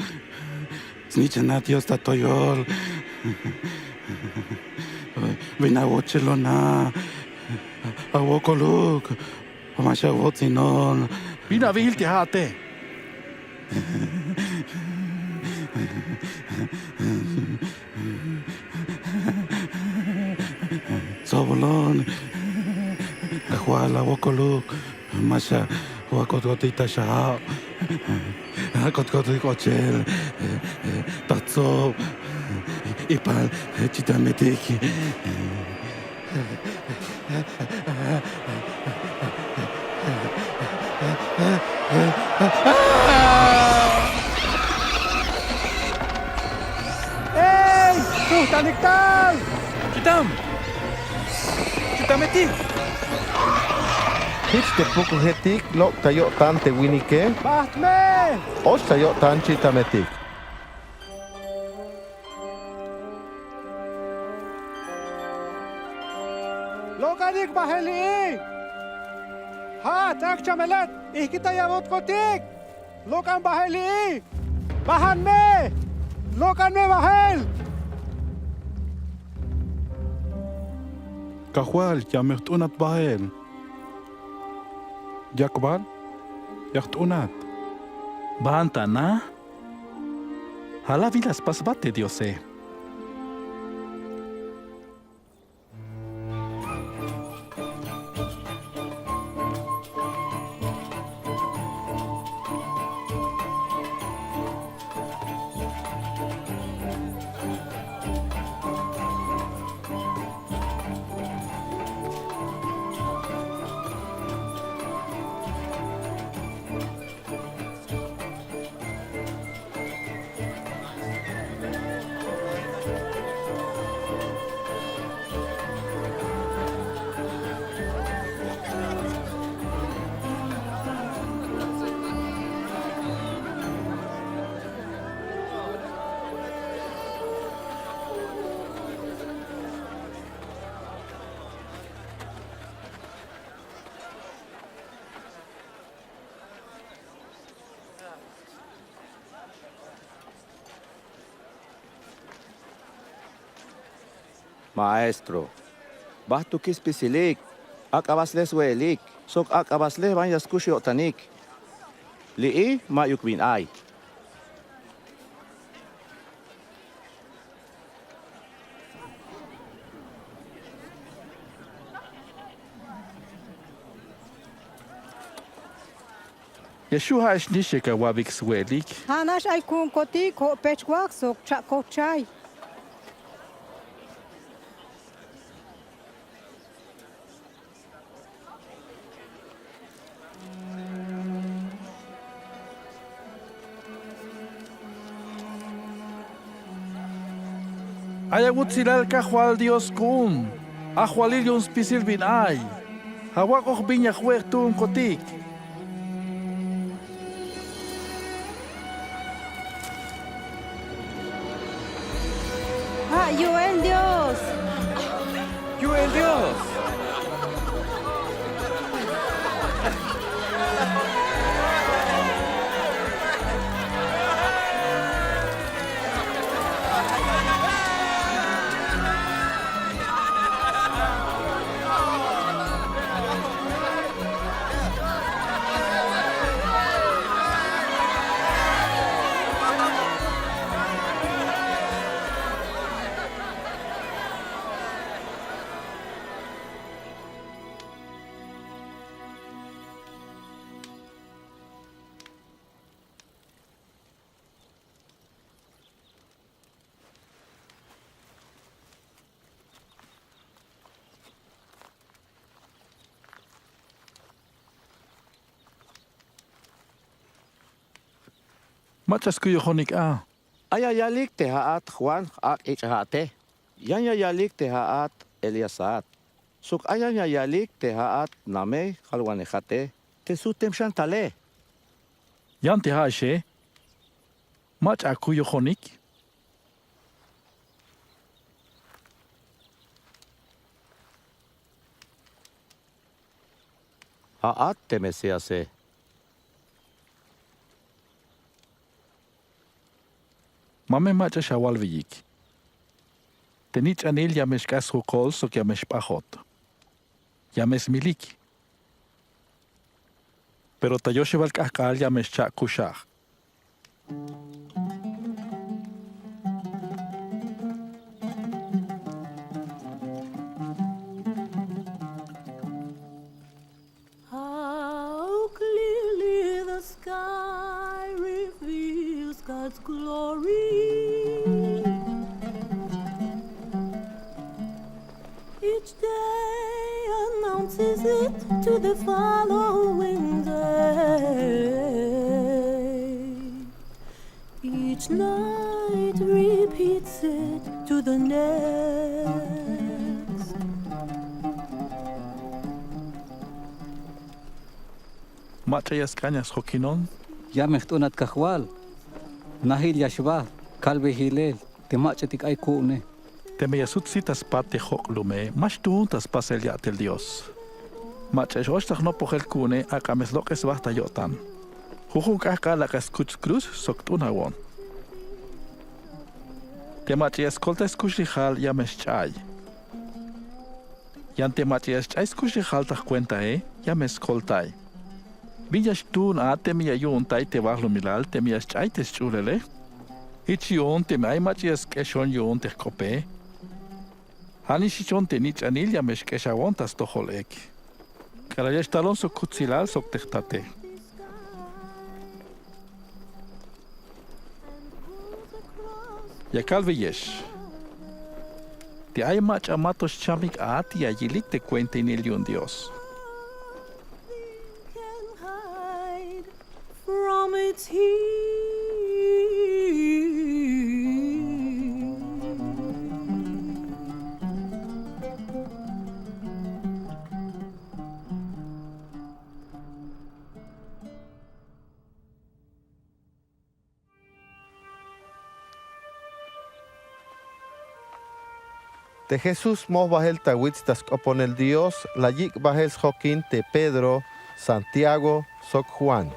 znichenat Dios tatoyol. Vina wochelona. Awokoluk. Amasha wotzinon. Vina vihil tihate. Sobolon. Ahuala wokoluk. Masha wakototita shao. Kotkotil, Tatso, Ipal, Chitametiki. Hey! Tuh, taniktal! Chitametik! Hitch te poco hetik lo tayo tan te winike. Bahtme! Os tayo tan chitametik. Lokanik baheli! Ha, tak chamelat! Ihkita yavot kotik! Lokan baheli! Bahan me! Lokan me bahel! Kahwal, yamertunat bahel. Yakbal, yaktunat. Bantana. Hala vilas pasbate Diose. Maestro, Bahtu kis pisilik. Akabasles welik. Sok akabasles banyas kusyo tanik. Lii ma yukwin ay. Yeshua ishnishika wabik swelik. Hanash ay kun koti ko pechwak sok chak ko chay. Ayagutzilal kahual Dios kun. Ahualil yun spisil bin ay. Hawak och binya huek tun kotik. Ah, yo el Dios. ¡Yo el Dios! Machas kuyo honik a. Ayayalik te haat Juan ak ichahate. Yanyayalik te haat Eliasat. Suk ayanyayalik te haat name kalwanejate. Te sutem shantale. Yan te haishe. Mach a kuyo honik. Haat te mesiase. Mame macha shawal vijik. Tenich anil yamesh kas hukol sok yamesh pahot. Yames milik. Pero tayoshe val kahkal yamesh chak kushach. How clearly the sky reveals God's glory. Each day announces it to the following day. Each night repeats it to the next. Macha yaskañas hokinon. Yamechtunat kahwal. Nahil yashba. Kalbe hilel. Te machatik ay kune. Te me yasut citas pate hoklume. Mas tuntas pasel yatel Dios. Macha shoshtach no pogel kune akames lokes basta yotan. Hujun kahka la kaskuch cruz soktuna won. Te macha yaskolta eskushihal yameschay. Yan te macha yaschay eskushihal tak cuenta yameskoltay. Villas tun a te mi ayun tai te bahlo milal te mi aschay te chulele. Ichion te mai machias keshon yun te kope. Hani shichon te nich anil yamesh keshawontas toholek. Karayesh talon so kutzilal sok techtate. Yakal veyesh. Te ay mach amatos chamik aati ayilik te cuente en el Dios. From its heat. De Jesús mos bajel tawitz tas opon el Dios, la yik bajel joquín te Pedro, Santiago, soc Juan.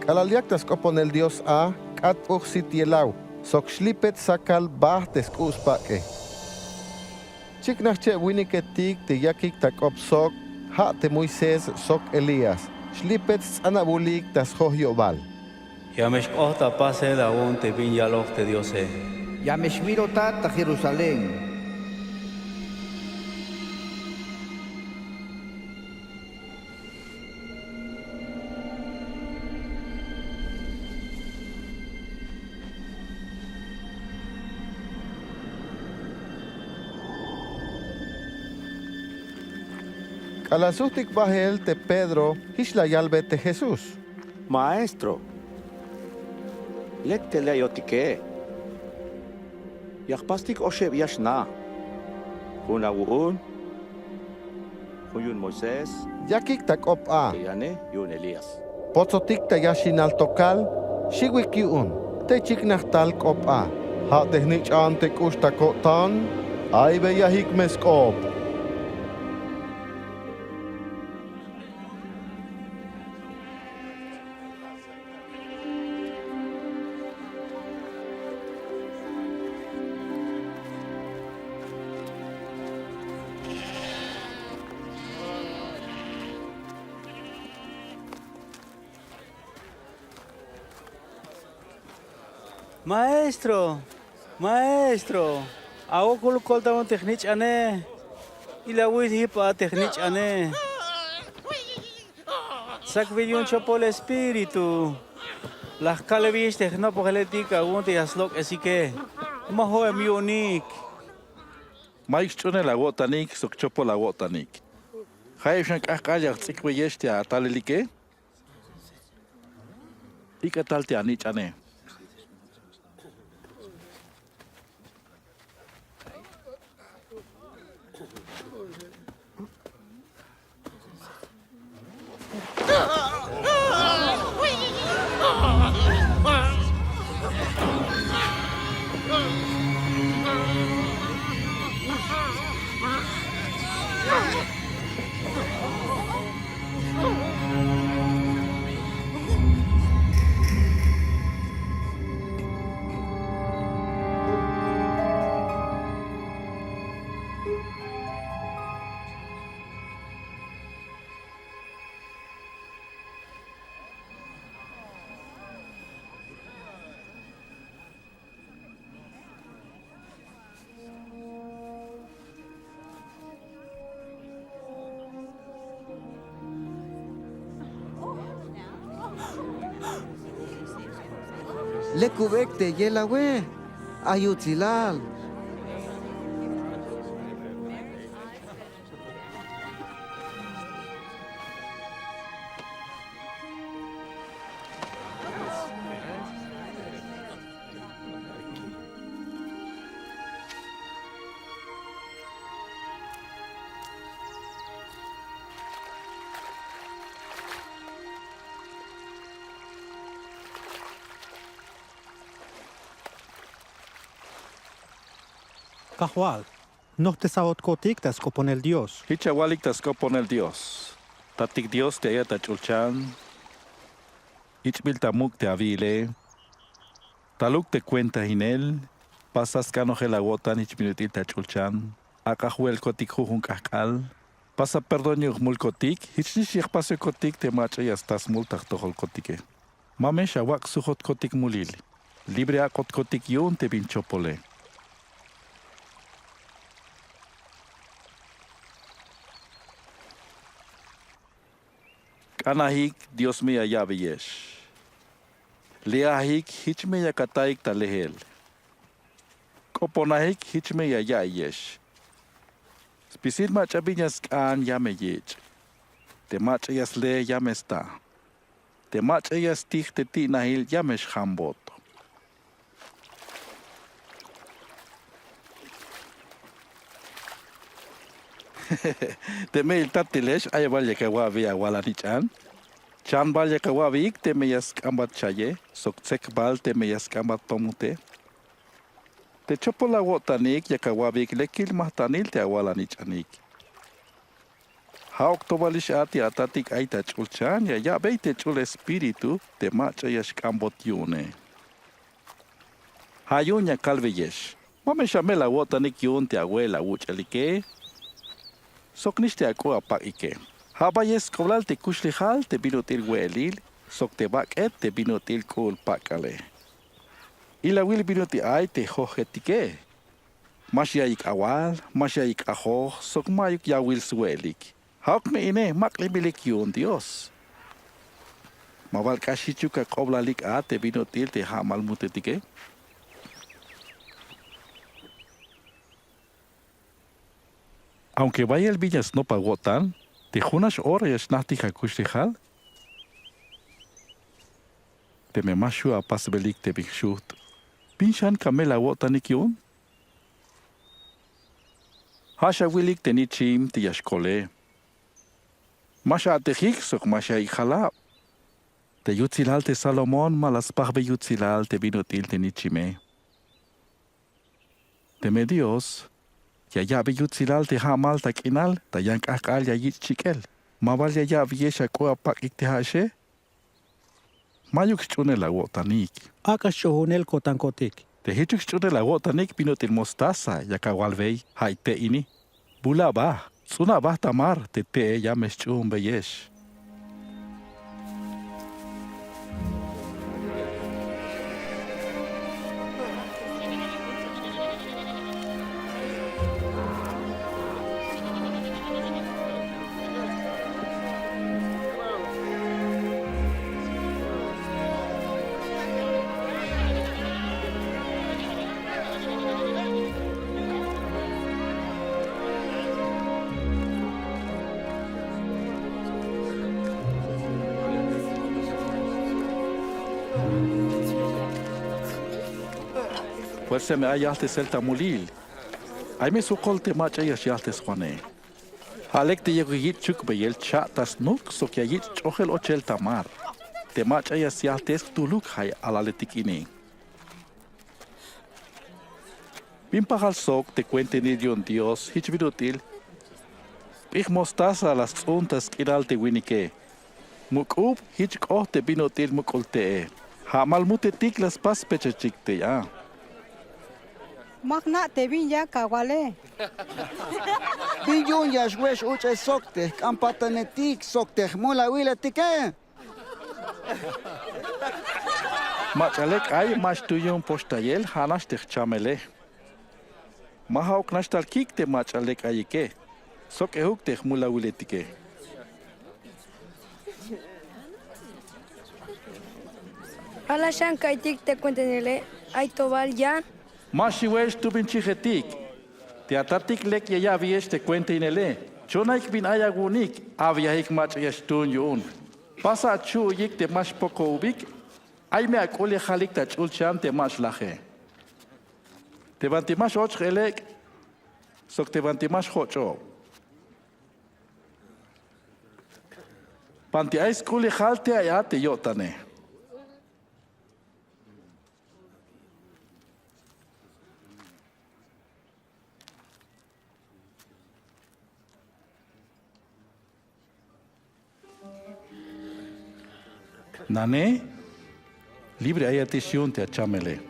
Calaliactas copon el Dios a, cat sitielau, soc slipet sacal bahtes cuspaque. Chiknache winiketik te yakik takop sok, ha te Moisés sok Elías, slipet anabulik tas hoyobal. Ya me escosta pase la un te viñalo te Diose. Ya me shmiro ta Jerusalén. Calasutik bahel te Pedro, hishla yalbe te Jesús. Maestro, lek te leotique. Yakpastik osheb yashna. Una wuun, huyun Moisés. Yakik takop a. Yane yun Elías. Potzotik ta yashinal tokal, shiwikiun, te chiknachtal kop a. Ha tehnich ante kustakotan, aibe yahik meskop. Maestro, ako kulukol tawang technich ane. Ilawid hipa technich ane. Sakvilyon siya po espiritu. Las calebis technopogeletica unti aslok esike. Maho emionik. Mike chune la wotanik, sok chopo la wotanik. Haifshan kakaya tsikwe yeshtia talelike. Ika talte anich ane. Le cubecte yela we. Ayutzilal. Cajual, no te sabot kotik tas copon el Dios. Hichawalik tas copon el Dios. Tatik Dios te haya tachulchan. Ichbil tamuk te avile. Taluk te cuenta hinel. Pasas canojel agotan ichminutil tachulchan. Akajuel kotik jujun kakal. Pasa perdón yugmul kotik. Hichnish yagpase kotik te macha yastas multak tohol kotike. Mame shawak sujot kotik mulil. Libre akot kotik yun te binchopole. Kanahik Dios me ayabe yesh. Leahik hichme ya kataik talehel. Koponahik hichme ya yesh. Spisil machabiñas kan yame yech. Te machayas le yamesta. Te machayas tich te ti nahil yamesh hambot. Te me il tatilesh ay valya kawavi awala ni chan. Chan valya kawavi ik te me yas kambat chaye. Sok tsek bal te me yas kambat tomute. Te chopo la wotanik ya kawavi ik lekil mahtanil te awala ni chanik. Hauk tobalish ati atatik aita chulchan ya beite chul espíritu te macha yash cambotiune. Hayunya calveyesh. Mame shamela wotanik yun te abuela wuchalike. Soknish te akua pakike. Habayes koblal te kushlihal te binutil welil. Sok te baket te binutil kul pakale. Ila wil binuti ay te hojetike. Masyaik awal, masyaik aho, sok mayuk ya wil suelik. Hauk me ine maklibilik yun Dios. Mawal kashichuka koblalik a te binutil te hamal mutetike. Aunque vaya el villas no pagó tan, te junas horas nati hakushihal. Te me mashu a pasbelik te bikshut. Pinshan kamela wotanik yun. Hasha wilik te nichim te yashkole. Masha atehik sok masha ikhalab. Te yutzilal te Salomón malas pahbe yutzilal te binutil te nichime. Te me Dios. Ya yutzilal te hamal ta kinal ta yank akal ya yit chikel. Mabal ya viesha koa pakik te hashe. Mayuk chune la wotanik. Akas shohunel kotankotik. Te hichuk chune la wotanik pinutil mostaza ya kawalvei haite ini. Bula ba. Suna ba tamar te ya meschun beyesh. Pues se me hayaste celta mulil. Ay me sukol te macha yaste swane. Halek te yegit chuk beyel chatas nuk so que yit chohel ochel tamar. Te macha yaste tuluk hay alaletikini. Bim pahal sok te cuente ni Dios hich vidutil. Ich mostaza las untas kiral te winike. Mukub hich koh te binotil mukolte. Hamal mutetik las pas pechachik te ya. Magna te vinya kawale. Biyun yashwesh uche sokte, kampatanetik sokte, mula wile tike. Machalek ay mas tuyun postayel hanas te chamele. Mahauk nastal kik te machalek ayike. Sok ehuk te mula wile tike. Alashan kaitik te cuentenele, ay tobal yan. Mashiwesh tu bin chichetik. Te atatik lek ya viesh te cuente inele. Chonaik bin ayagunik, aviahik mach yashtun yun. Pasa chu yik te mash poko ubik, ay me akule halik ta chulchan te mash laje. Te bantimash och elek, sok te bantimash hocho. Panti ais kule halte ayate yotane. Nane, libre hay atención te achamele.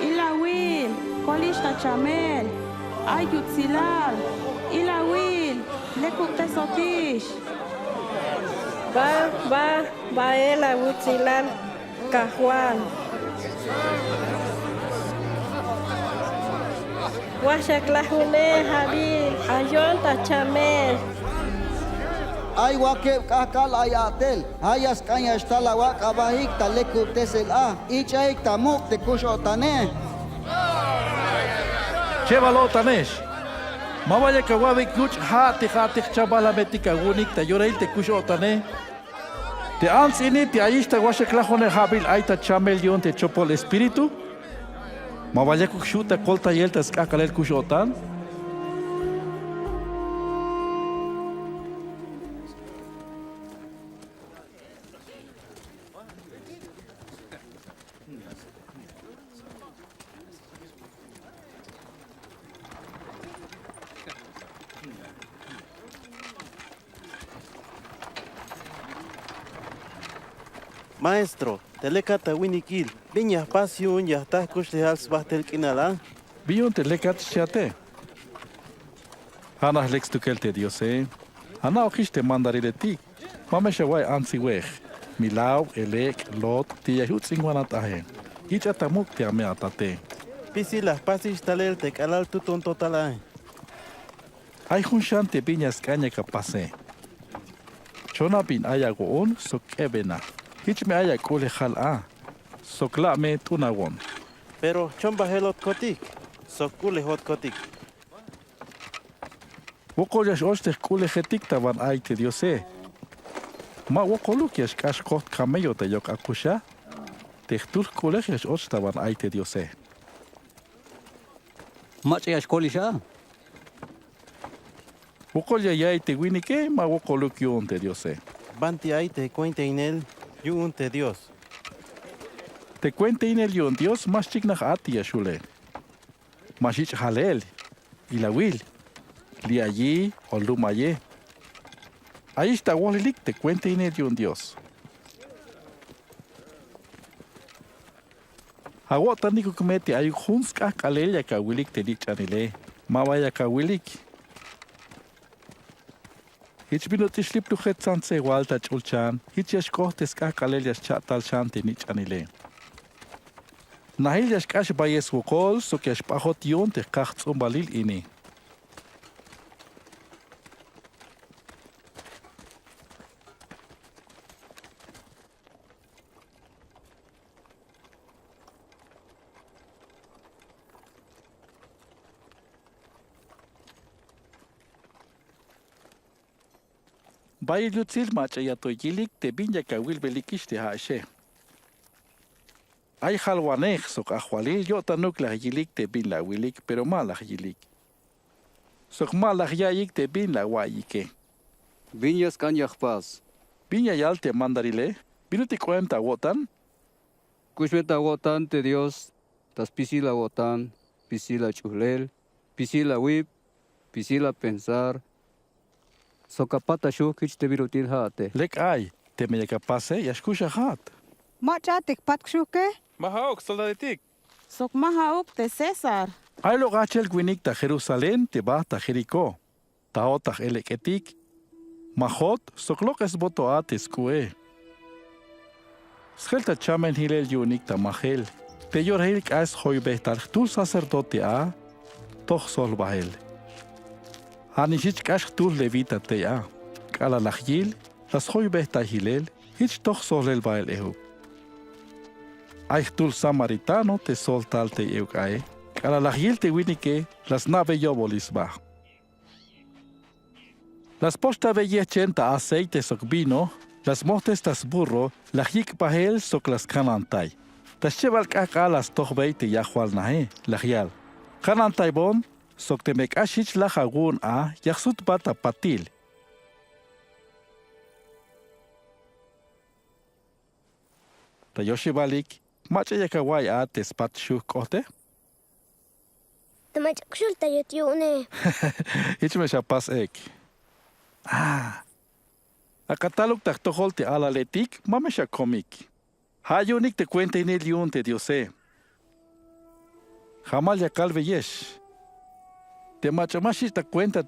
Ilawil, kolish tachamel, ayutzilal, Ilawil, lekuk tesotish. Va ela wutzilal, kahuan. Washaklahune habil, ayon tachamel. Ay wake kakal ayatel, hayas kanya stala wak abahik talekub tesel a, ichaik tamuk te kushotane. Chevalo tanesh. Mawaya kawabik nuch hati chabala betika gunik ta yorail te kushotane. Te ans ini te aishta washaklahune habil aita chamel yon te chopol espíritu. Mawaya kukshuta kolta yeltas kakalel kushotan. Maestro, telekata winikil. Viña pasión ya está kushleal sbahtel kinala. Bion telekat chate. Hanah lex tukelte Diose. Hanah okiste mandarile tik. Mamesha wai ansi weg. Milau, elek, lot, tia hutsingwanatahe. Ich atamuk te ame atate. Pisi las pasis talel te calal tuton totalai. Ay hunshante piñas caña capase. Chona bin ayagoon sok ebena. Ich me aya kule hala. Sok la me tunawon. Pero chomba helot kotik. Sok kule hot kotik. Wokoljas oste kule hetik tavan aite Diose. Ma wokolukias kash kot kameyo te yok akusha. Tehtur kulejas ostavan aite Diose. Machias kolisha. Wokolja yaite winike ma wokolukyon te Diose. Banti aite cuente inel yun te Dios. Te cuente inel yon Dios mas chignach ati shule. Masich halel. Ilawil. Li allí o lumaye. Ahí está Walilik, te cuente inel yon Dios. Awata niku kumete ayu hunska kalel ya kawilik te dichanile. Mawaya kawilik. Hich binoti lu hetsan se walta chulchan. Hich yashkohtes ka kalel yash chatal shante nichanile. Nahil yashkash bayes wukol so kyash pahot yon te kachts balil ini. Bayil yutzil macha yato yilik te binya kawil belikish te haashe. Ay halwanej sok ahwalil yota nuklah yilik te bin la wilik pero malah yilik. Sok malah yayik te bin la wayike. Viñas cañas paz. Binya yal te mandarile. Binuti cuenta wotan. Kushweta wotan te Dios. Tas pisila wotan. Pisila chuhlel. Pisila wip. Pisila pensar. Sokapata shukich te virutil hate. Lek ay. Te me kapase yashkusha hat. Machatik patkshuke? Mahaok, soldadetik. Sok mahaok te César. Ay lo gachel gwinik ta Jerusalén te ba ta Jericó. Ta otach eleketik. Mahot sok lok es boto ates kue. Schelta chamen hilel yunik ta mahel. Te yorhelik as hoy behtar tu sacerdote a. Toch sol bahel. Hanishich kash tu levita te a. Kala lachil. Las hoy behta hilel. Hich toch solel bahel ehu. Aichtul samaritano te soltal te eucae. Kala lachil te winike. Las nave yobolis ba. Las posta vellechenta aceite sok vino, las motes tas burro, la jik pahel sok las kanantay. Tas cheval kaka las tohbeite yahual nahe, la jial. Kanantay bon, sok te mek ashich la jagun a, yaksut bata patil. Ta yoshi balik, macha yakawai a te spat shuk kote? Te macha kushulta yotiune. Ichme shapas ek. A catálogo te tojolte a la letik, mamesha komik. Hayunik te cuenta en el yun te Diose. Jamal ya calve yesh. Te machamashi te cuenta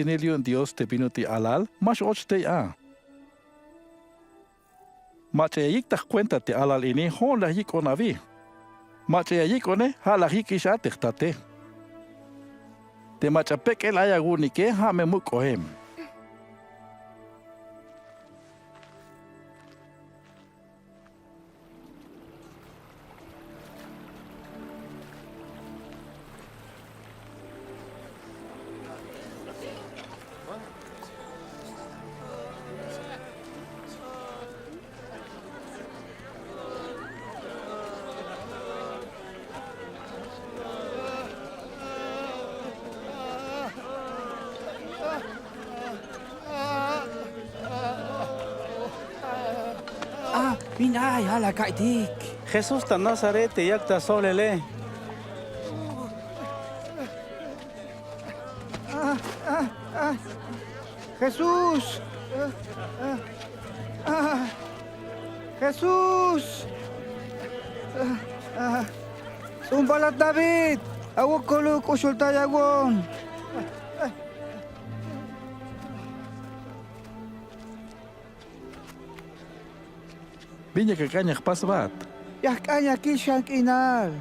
en el yun Dios te binuti alal, mash och te a. Machayik te cuenta te alal ini hon la yik onavi. Machayik one ha la yik isha te tate. Te machapek el ayagunike ha me mukohem. Pinay, hala kaitik. Jesús ta Nazaret te yakta solele. Jesús. Jesús. Sumbalat David. Awak koluk usul tayagon. Viña que caña pasbat. Ya kanya kishan kinal.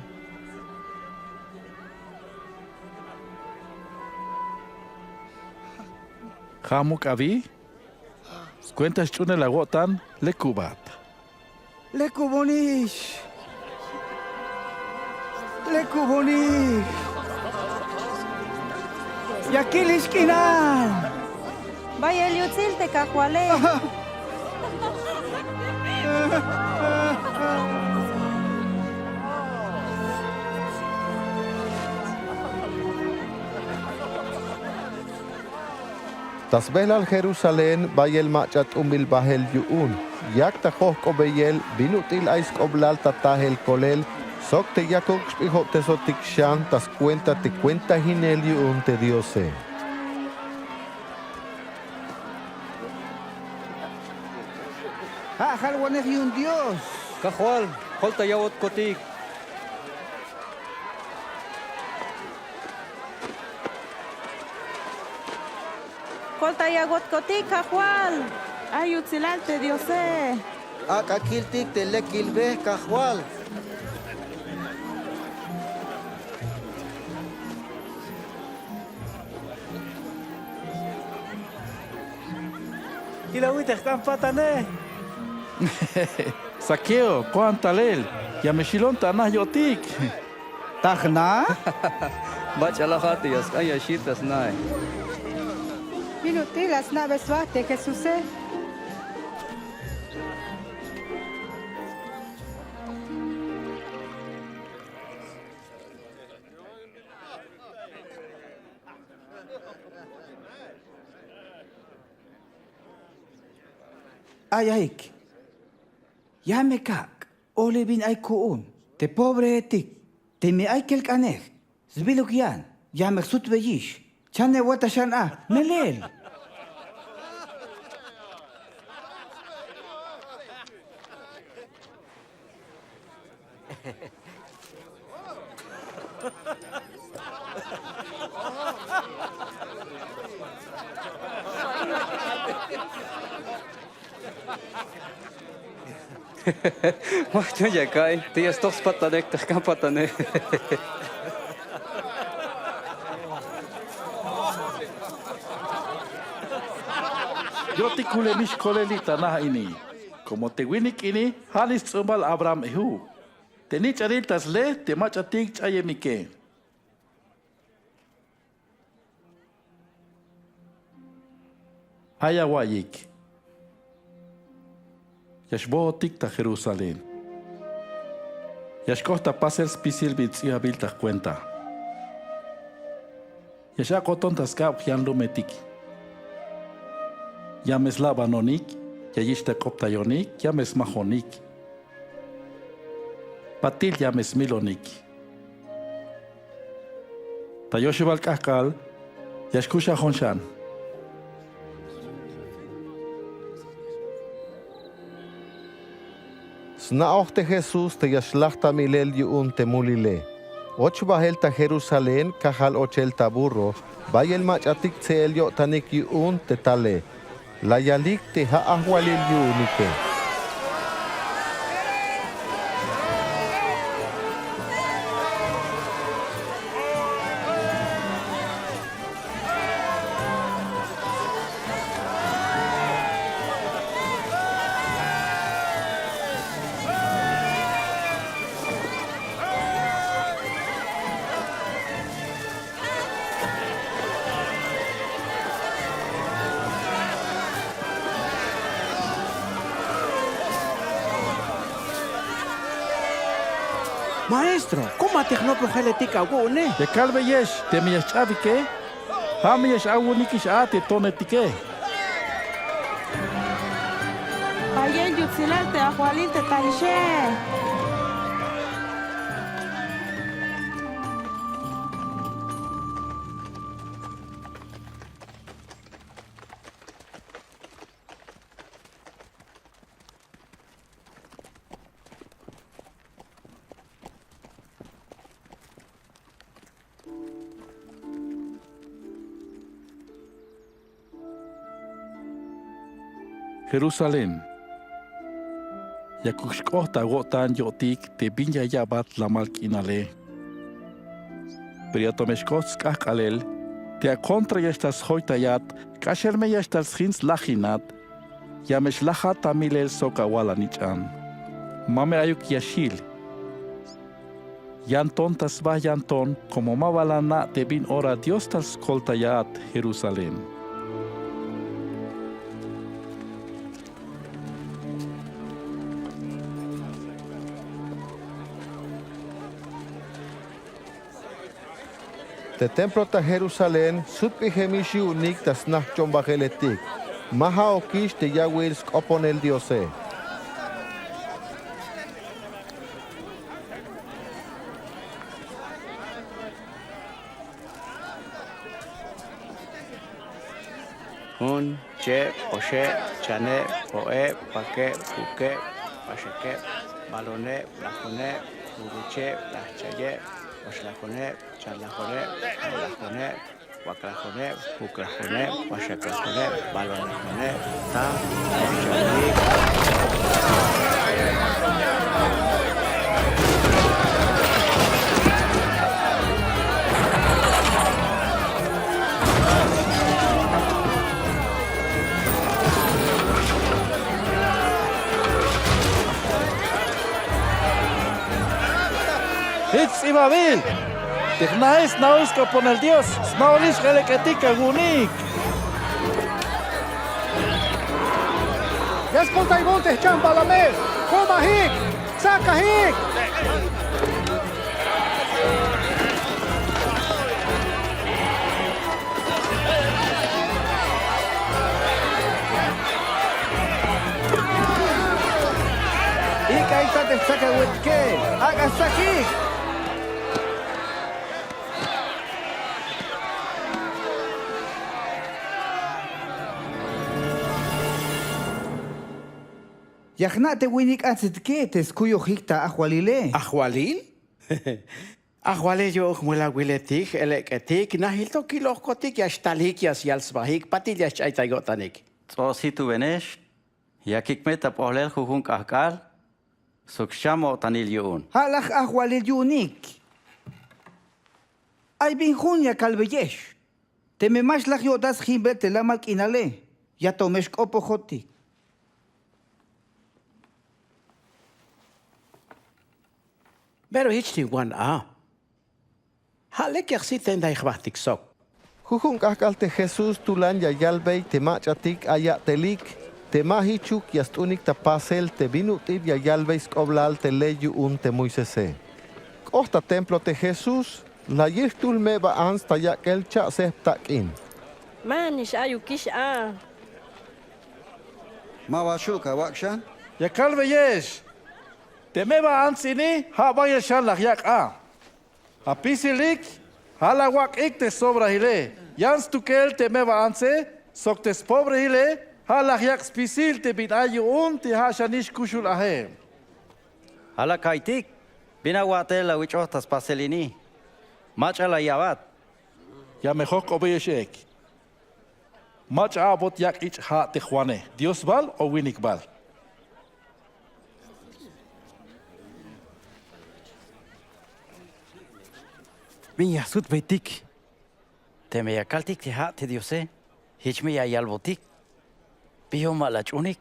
Hamuk avi. Cuentas chune la gotan le cubat. Le kubonish. Le kubonish. Ya kilis kinal. Vaya el yutzil te cajuale. Tasbel al Jerusalén bayel machat umil bahel yuun. Yak tajos kobeyel binutil ais koblal tatahel kolel. Sok te yakok spijo te sotik shan tas cuenta hinel yuun te diose. Halwaneh y un Dios. Cajual, holta yawot kotik. Colta yagot cotic, cajual. Ay, utzilante, Diosé. Akakiltik te lekilbe cajual. Kilawite kampatane. Saqueo, cuantalel. Ya me shilon tanah yotik. Tahna? Bachalahati yas kaya shitas nai. Minuti las naves vate, Jesús. Ayaik. Ya me kak. Ole bin ay kuun. Te pobre etik. Te me ay kel kaneh. Zbiluk yan. Ya me sut beyish. Chane wata shan a. Melel. Macho ya cae. Tías tos patanek, kampatane. Yo te kulenish kolelita nah ini. Como te winik ini, halis tsumbal Abraham ehu. Te ni charil tas le, te machatik chayemike. Haya wayik. Yashbotik ta Jerusalén. Yashkohta pasel spisil bitsia bilta cuenta. Yashakoton taskab yan lumetiki. Yames labanonik, yayishte koptayonik, yames mahonik. Patil yames milonik. Tayoshibal kahkal, yashkusha honshan. Snaochte Jesús te yashlachta milel yuun te mulile. Och bahelta Jerusalén kahal ochelta burro. Bayel machatik tseel yo tanik yuun te tale. La yalik te ha ahwalil yuunike. Maestro, ¿cómo te no progeletica gune? De calve yesh, te mi yashavike. Hami yesh awunikish ate tonetike. Vaya el yutzilante, ajualinte, taishe. Jerusalén. Yakushkota wotan yotik te binya yabat la malkinale. Priatomeshkotsk kalel, te a contra estas hoitayat, kasherme estas hins lachinat, yamesh lacha tamilel sokawala nichan. Mame ayuk yashil. Yanton tasbah yanton, como mavalana te bin ora Dios tas koltayat Jerusalén. Te templo ta Jerusalén, sutpihemishi unik tas nachon bageletik. Maha okish te Yahweh skopon el Diose. Hun, che, oche, chane, poe, paque, puque, pacheque, balone, lajone, uruche, lachaye, oslajone, charlajone, olajone, guaclajone, puclajone, pacheclajone, balonajone, ta, It's Ibabil. Tignaes nauska pon el Dios. Snaulish geleketika gunik. Escolta y montes champa la mes. Coma hik. Saca hik. Ika ita te saca wetke. Haga saki. Yahnate winik atzitke te skuyo hikta ahualile. ¿Ahualil? Ahuale yo muela wiletik, eleketik, nahilto kilokotik, yastalik, yasyalsbahik, patillas chaitagotanik. So si tu venesh, yakik meta pohlel jujun kahkal, sukshamo tanil yun. Halach ahualil yunik. Ay bin junya kalbeyesh. Te me mash lach yodas himbet te lamalk inale. Ya tomesh kopojotik. Pero hichti wan a. Halek yaksi tenda ikhbahtik sok. Jujun kahkalte Jesús tulan yayalbey te machatik ayatelik, te mahichuk yastunik tapasel te binutir yayalbey skoblal te leyu un te Moisese. Costa templo te Jesús, la yirtul meba ans tayakel cha septakin. Manish ayukish a. Mawashuka wakshan. Yakalve yesh. Te meba ansini, haba yeshan lach yak a. Apisilik, hala wak ik te sobra hile. Jans tukel te meba anse, sok te pobre hile, hala yak spisil te bin ayu un te hashanish kushul ahe. Hala kaitik, binawate la wichotas paselini. Macha la yabat. Ya mejor obeyeshek. Mach abot yak ich ha te juane. Dios bal o winik bal. Vinya sut betik. Te me yakaltik te ha te diose. Hich me ya yalbotik. Biho malach unik.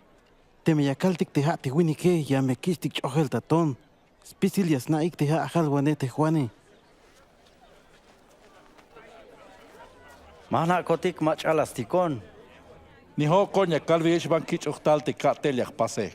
Te me yakaltik te ha te winike ya me kistik chohel taton. Spicilias naik te ha ajalwane te juane. Mana kotik mach alastikon. Ni ho konya kalvi yesh ban kich ochtal te katel yak pase.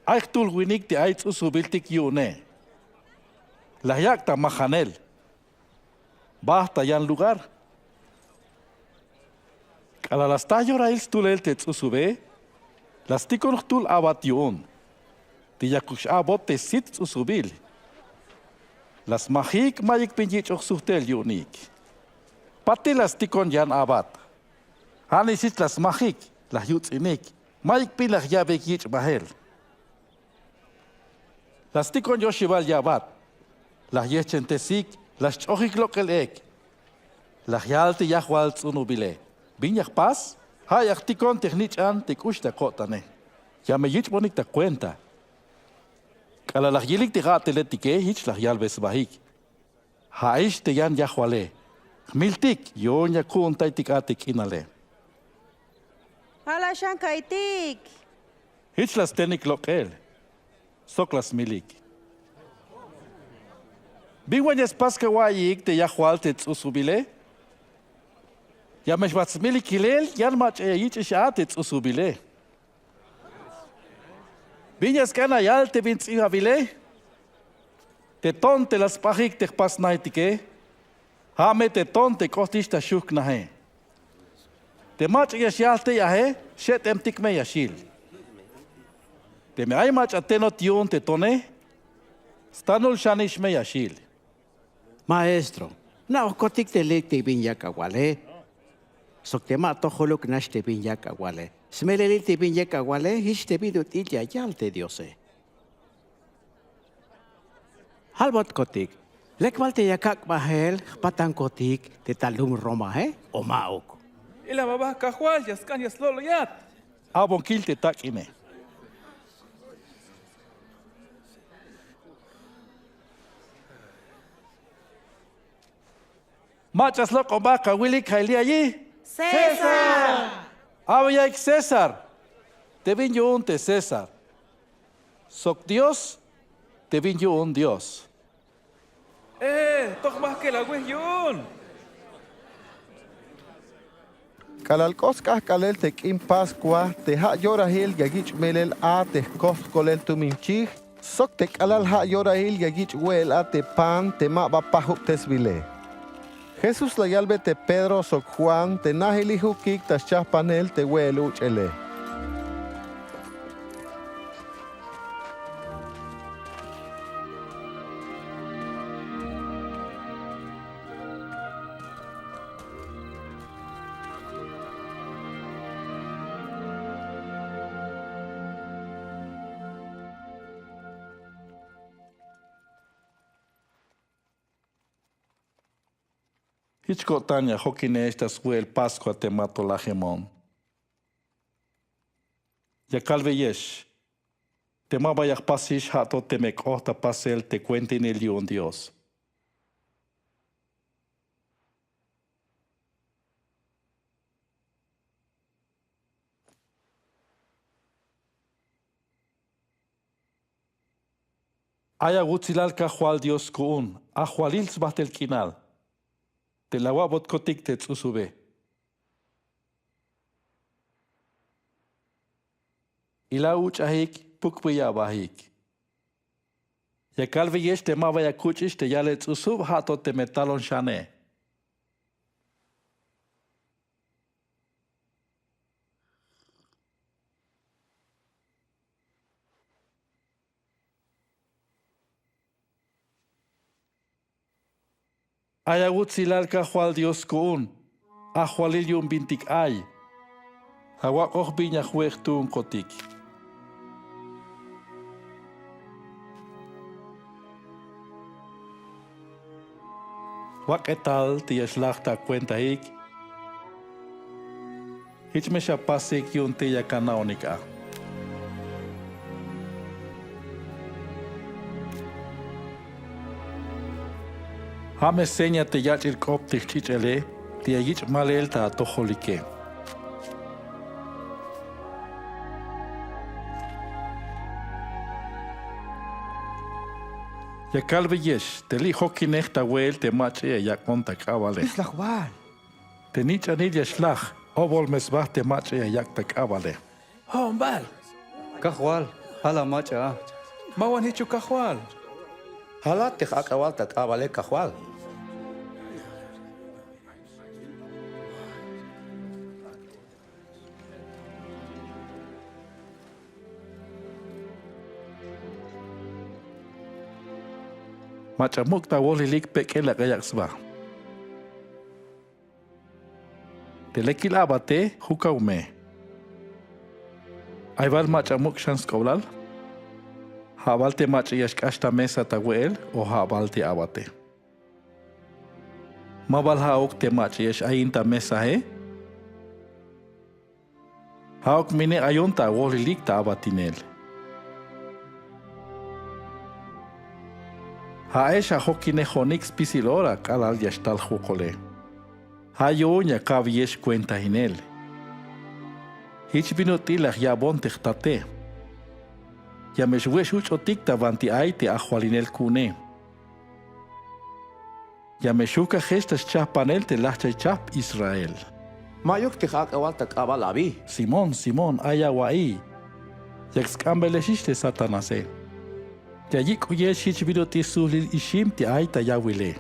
Aichtul winik te aitz usubiltik yune. Lahyak ta mahanel. Basta yan lugar. Kala las tayo rails tulel te usube. Las tikon tul abat yun. Ti yakush abot te sit usubil. Las mahik mayik pinjich usuhtel yunik. Pati las tikon yan abat. Hanisit las mahik. Las yuts inik. Maik pilach yabek yich bahel. Las tikon yoshival yabat. Las yechentesik, las chojik lokel ek. Las yalti yahwal tsunubile. Binyach pas, hayak tikon technich an tikush ta kotane. Ya me yich bonik ta cuenta. Kala las yilik tigate tike hich las yalbes bahik. Haish te yan yahwale. Miltik, yon yakun taitikatik inale. Hala shankaitik. Hich las tenik lokel. Soklas milik. Bingwanyas paska wayik te yahwal te tsusubile. Ya meshwats milikilel yan mach yich ishaate tsusubile. Binyas kana yal te bins ihavile. Te ton te las pahik te pas naitike. Hame te ton te kostish ta shuk nahe. Te mach yashalte yahe, shet emtik me yashil. Te me ay mach atenot yun te tone, stanul shanish me yashil. Maestro, na okotik te lek te binyak awale. Sok te ma toholuk nash te binyak awale. Smeleli te binyak awale, hish te bidut ilya yal te diose. Halbot kotik, lekwal te yakak bahel, patang kotik te talum Roma o maok. Ila baba kahual yaskan yaslolo yat. Abon kil te tak ime. Machas loko baka wili kaili allí. César. Abayak César. Te vin yo un te César. Sok Dios, te vin yo un Dios. Toch más que la yun. Kalalkos kalel tek in Pascua te ha yorahil yagich melel a te kos kolel tuminchih. Sok tek alal ha yorahil yagich wel a te pan te ma bapahup tesvile. Jesús la yalbe te Pedro sok Juan te nahilihu kik tas chahpanel te wel uchele. Hichkotanya hokine estas wel Pascua te mato la gemon. Ya calveyesh. Te mabayak pasish hato te mek ohta pasel te cuenten el yon Dios. Aya gutzilal kahual Dios kuun. Ahualil zbahtel kinal. Te la wabot kotik te tsusube. Ila uchahik pukbuya bahik. Ya kalveyesh te mabaya kuchish te yale tsusub hato te metalon shane. Ayagut silal kahual Dios kuun. Ahualil yun bintik ay. Hawak oh binya huwek tuun kotik. Wak etal tiya slachta kwenta ik. Hich me siya pasik yun tiya kanaonika. Hame seña te yachir koptik chichele, te yich malel ta toholike. Ya kalveyesh, te li hoki nechta wel te mache ya konta kawale. Islachwal. Te nich anilya shlach, obol mesbah te mache ya yakta kawale. Hombal. Kahual, hala macha. Mawan hichu kahual. Hala te akawal ta kawale kahual. Macamuk ta wolilik pekela kayaksba. Te lekil abate hukaume. Ayval machamuk shans koblal. Habalte mach yashkashta mesa tawel o habalte abate. Mabal haok te mach yash ayinta mesa he. Haok mine ayonta wolilik ta abatinel. Haesha hokine honix pisilora kalal yashtal hukole. Hayoña kabiesh cuenta hinel. Hich binotilach ya bontektate. Ya meshwesh uchotikta vanti aite ahualinel kune. Ya meshuka gestas chapanel te lachai chap Israel. Mayuk te hak awalta kabalabi. Simón, ayawaí. Yaxcambeleshiste satanase. Yayik uyesh hich binotisulil ishim te aita yawile.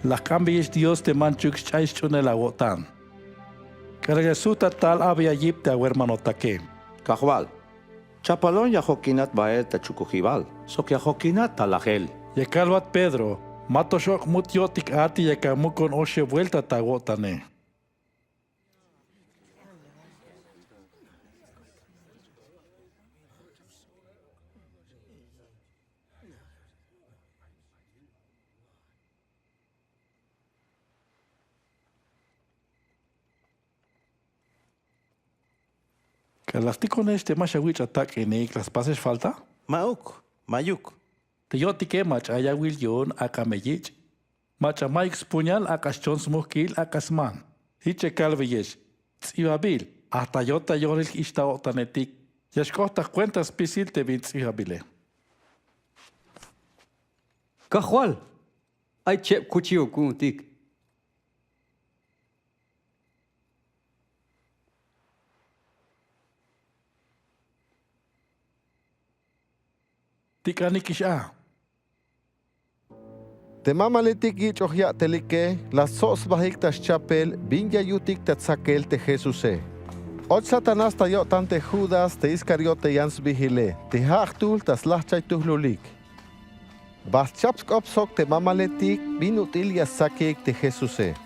La cambies Dios te manchuk chais chunela wotan. Cargasuta tal había yip te hermano taque. Cajual. Chapalón ya joquinat bael ta chukujival. So que joquinat talagel. Ya calvat Pedro. Mato shok mutiotik ati ya camukon oshe vuelta ta wotane. Calaftico este mashawich attack en las pases falta? Mayuk. Te yotike mach ayawil yon akameyich. Mach amaix puñal akashchon smukil akasman. Hiche calveyesh. Tzivabil. Hasta yota yoril ishta otanetik. Yashkota cuentas pisil te vin tzivabile. Cajual. Ay chep cuchillo kuntik. Tikanikisha. Te mamaletik ich ohya telike, las sos bahiktas chapel, binja yutik tetzakel te Jesuse. Och Satanás tayo tante Judas te Iscariote jans vigile, te hachtul tas lachai tuhlulik. Bas chapskopsok te mamaletik, binutil yasakik te Jesuse.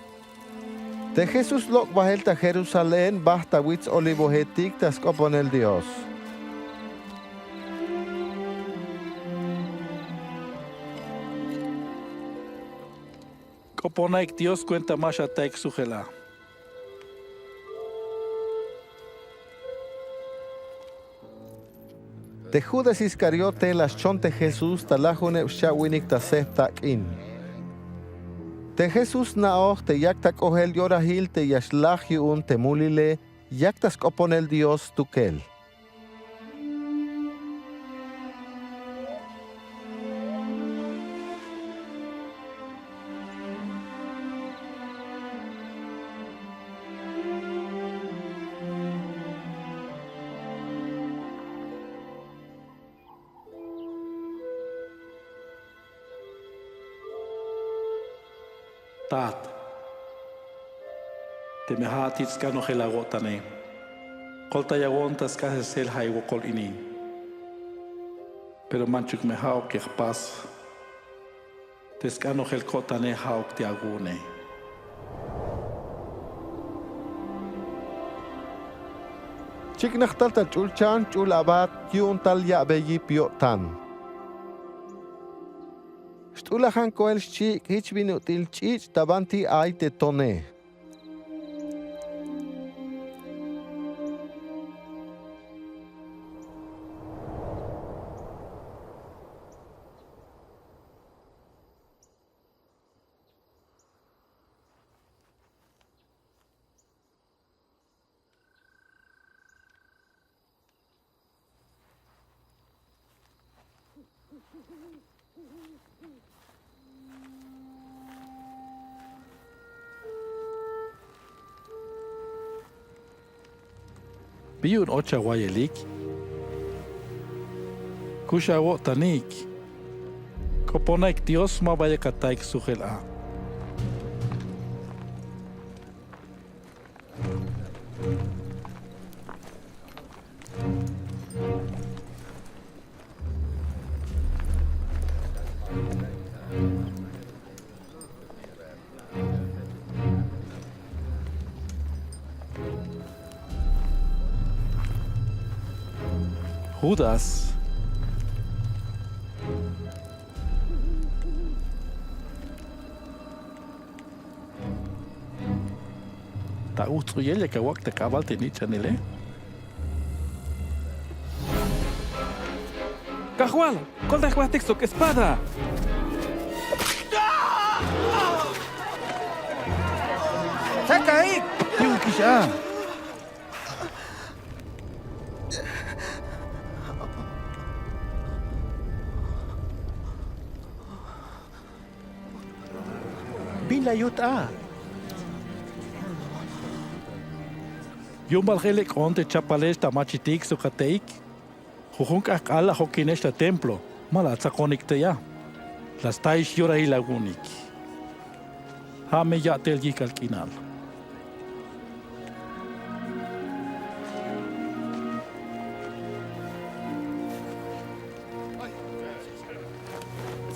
Te Jesús lok bahelta Jerusalén, basta witz olivohetik tas koponel Dios. Koponaik Dios cuenta más ataik sujela. Te Judas Iscariote las chonte Jesús talajune shawinik ta sehtak in. Te Jesús naoch te yaktak ohel yorahil te yashlach yun te mulile yaktas koponel Dios tukel. Tat. Te mehatits ka no helagotane. Kolta yagontas ka sel haiwo kol ini. Pero manchuk me haok ke pas. Teskano helkotane haok te agune. Chiknachtal ta chulchan chulabat yun tal yabeyi piotan. Stulahan koel chik hich binutil chich tabanti ay te tone. Biyun ocha wayelik. Kusha wo tanik. Koponaik Dios ma vaya kataik sujel a. Judas. Ta ustruyele que wak te cabal te nichanile. Cajual, ¿cuál de texto que espada? Saca ahí. Tío, quizá. Bila yuta. Yumbal gelek onte chapales ta machitik sukateik. Jujunk akala hokinesta templo. Mala tsakonik te ya. Las tais yura y lagunik. Hame ya tel yik al kinal.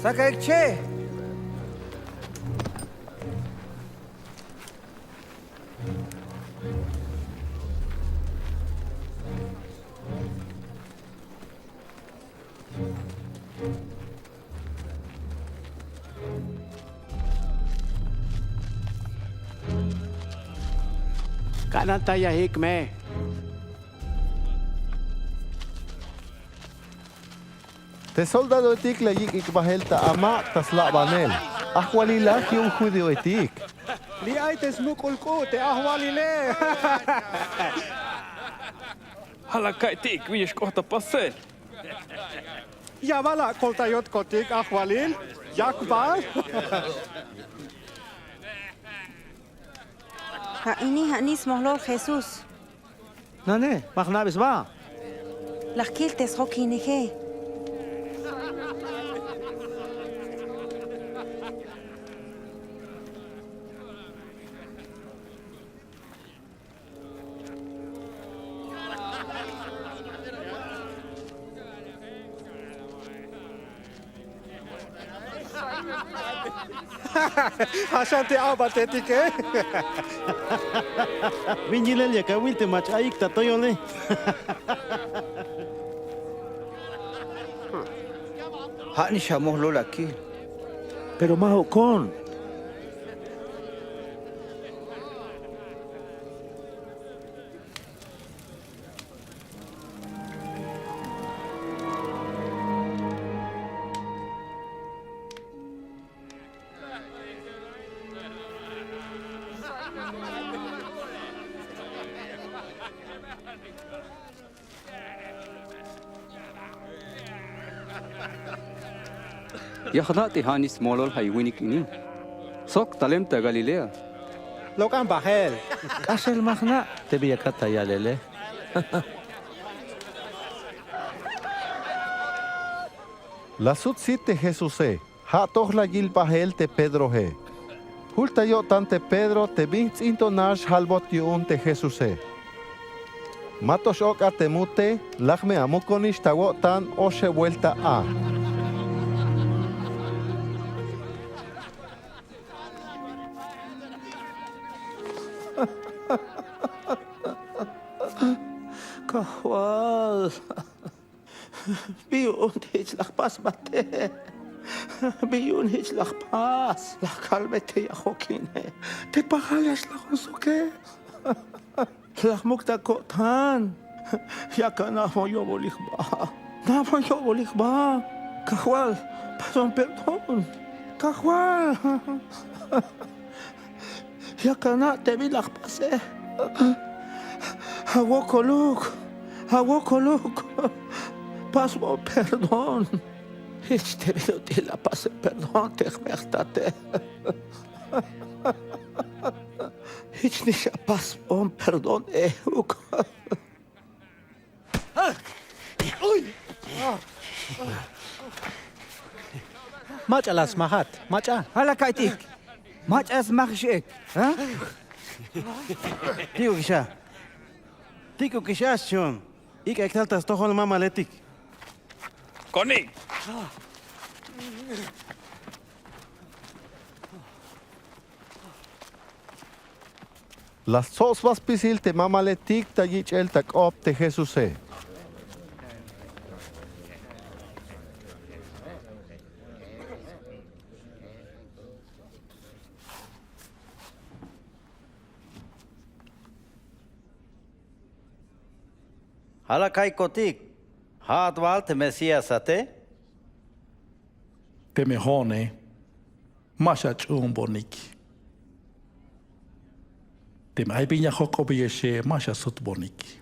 Saca el che. Kanan taya hikme. Te soldado etik la yik ikbahelta ama tasla banel. Ahwalila ki un judío etik. Li aites nukulku te ahwalile. Halakaitik, viis kohta passe. Ja vala koltajot kotik ahwalil. Jakbal. Haini hanis mohlol Jesús. Nane, magnabis ba? Lakil tesrokineje. Hashante abatetike. Vinilel ya kawilte mach aik tatoyole. Hani shamohlol aquí. Pero maho con. Yahdati hanis molol haywinik ini. Sok talem ta Galilea. Lokan bahel. Asel magna te biya kata ya lele. La sutsite Jesús ha toch la gil bahel te Pedro he. Hulta yo tante Pedro te bints intonash halbot yun te Jesús. Matos ok atemute lachme amukonish tawotan oshe vuelta a. Kahwal. Biyun hich lakpas bate. Biyun hich lakpas. Lakalbete ya hokine. Te pagalas la konsuke. Lakmukta kotan. Yaka na mo yo bolikba. Na mo yo bolikba. Kahwal. Perdón. Kahwal. Yaka na te vi lakpase. Awokoluk. Pasmo perdón. Ich te pido ti la pase perdón, te mertate. Ich nicht pasmo perdón, euk. Mach alas mahat. Mach a. Hala kaitik. Mach as mach ich ek. Ha? Tico kisha schon. Ik ektaltas toch al mama letik. Connie! Las sos vas pisil te mama letik ta yich el tak op te Jesús. Halakai kotik. Haatwal te Mesías ate. Te mejone. Mashach boniki. Te mai piña joko biyeshe masha sut boniki.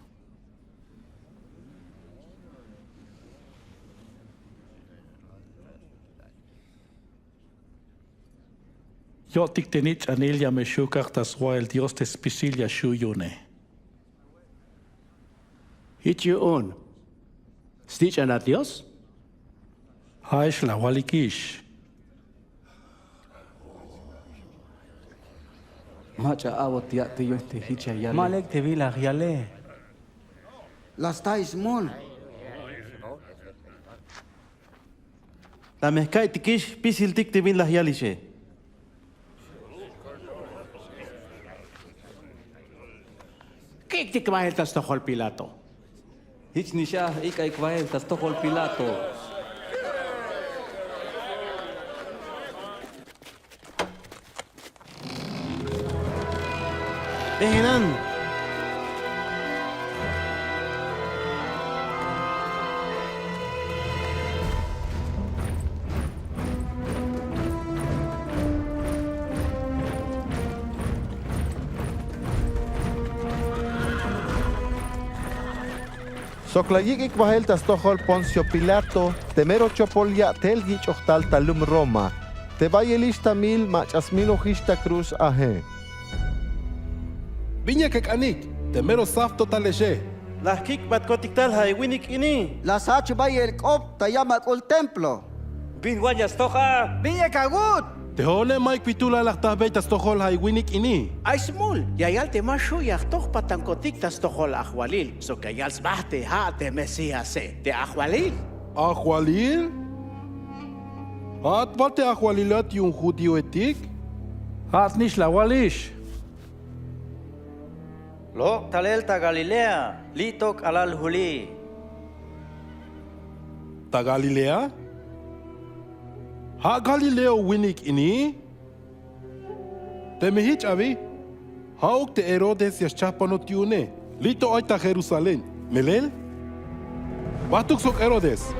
Yo tik tenich anilya me shukar taswa el Dios te spisilia shuyune. Hit you on. Stitch an Dios? Haish la walikish. Macha awot ya te yo este hicha ya. Malek te vi la yale. Las tais mon. La mezcai tikish pisil tik te vin la yalishe. ¿Qué te va el tastojo al Pilato? Hich nisha ika ikvael tas tohol Pilato. Ehenan. Soclayik ikvahel tastohol Poncio Pilato, temero chopolya telgich ochtal talum Roma, te vayelista mil machasmino hista cruz ahe. Viña kekanik, temero safto taleshe. Las kik bat kotiktal hay winik ini. Las H vaya el cop te llama col templo. Bin guayas toja. Viña cagut. Te hone Mike pitula las betas tohol hay winik ini. Ay smul, yayal te mashu yachtoch patankotik tastohol ahualil. So que yal sbahte ha te Mesías te ahualil. Ahualil? Hat wat te ahualilat yung judío etik? Hat nish la walish. Lo talel ta Galilea. Litok alal huli. Ta Galilea? Ha Galileo winik ini? Te mehich avi? Hauk te Herodes yaschapanot yune. Lito ay ta Jerusalén. Melel? Batuk sok Herodes.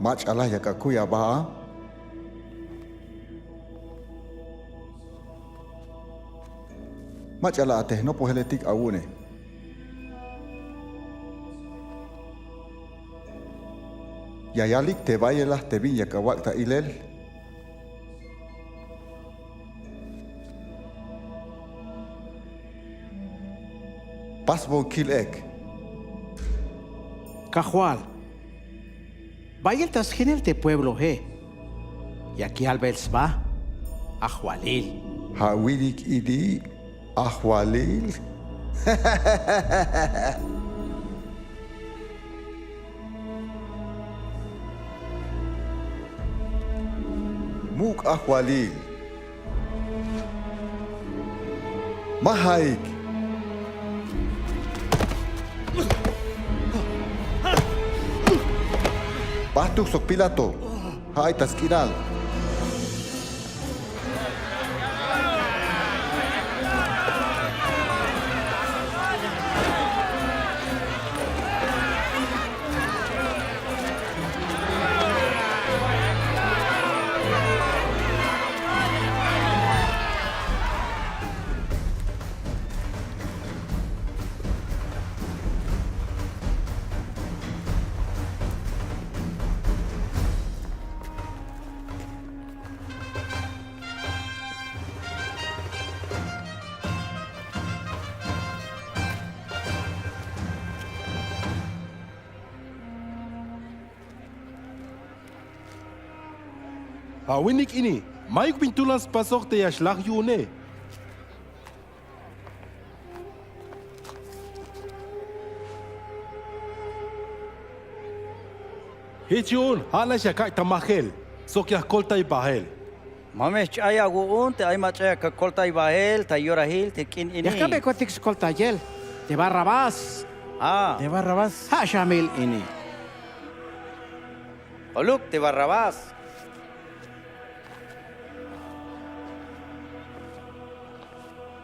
Mach Allah ya kakuya ba? Mach Allah ateh no poheletik awune. Yayalik te vayelah te vinya kawak ta ilel. Pasbo kilek. Cajual. Vaya el tasgenel de pueblo he. Y aquí al va a Jualil. Hawidik idi ahwalil. Muk ahwalil. Mahaik. Batuk sok Pilato. Hai taskinal. Hawinik ini, Mike pintulas pasok te yashlach yune. Hichun, hala shakak tamahel, sok yahkolta ibahel. Mames chaya guun te ay machaya ka kolta ibahel ta yorahil te kin ini. Ya kabe kotik skolta yel. De Barrabás. Ah. De Barrabás. Ha Shamil ini. Oluk te Barrabás.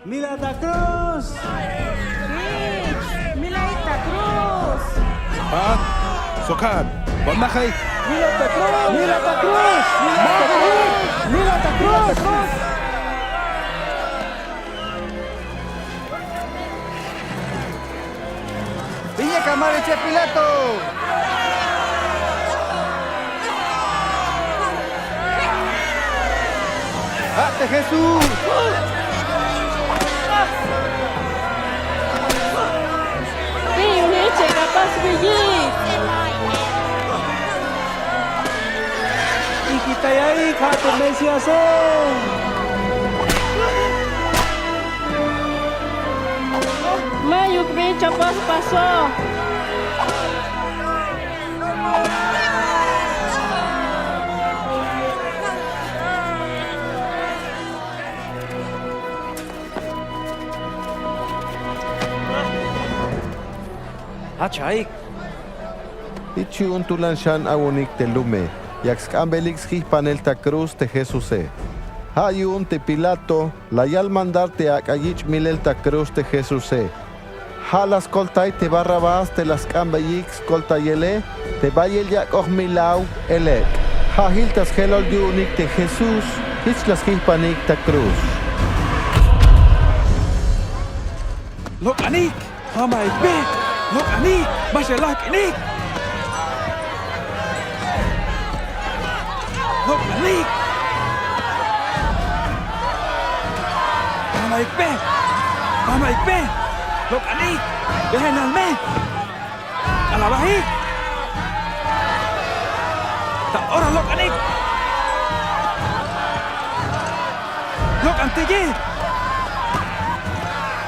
Milata Cruz. Milata Cruz. Ah, Sokan, Bonnahay. Milata Cruz. Milata Cruz. Milata Cruz. Villa Camareche Pilato. ¡Ate Jesús! Vine, chega pas biji. Y kita ahí, Kato Mesias. Mayuk bicha pas paso. Hachaik. Ichi un tulanshan awonik te lume. Yaxcambelix panel ta cruz te Jesuse. Hayun te Pilato, la yal mandar te akayich milel ta cruz te Jesuse. Halas koltai te Barrabás te las cambelix koltayele, te bayel yak milau elek. Hahil tas helol yunik te Jesús, hich las panik ta cruz. Lok anik, hamay be. Lok anik, mashalak anik. Lok anik. Hamay be. Lok anik, behenal me. Alabahi. Tak orang lok anik. Lok antege.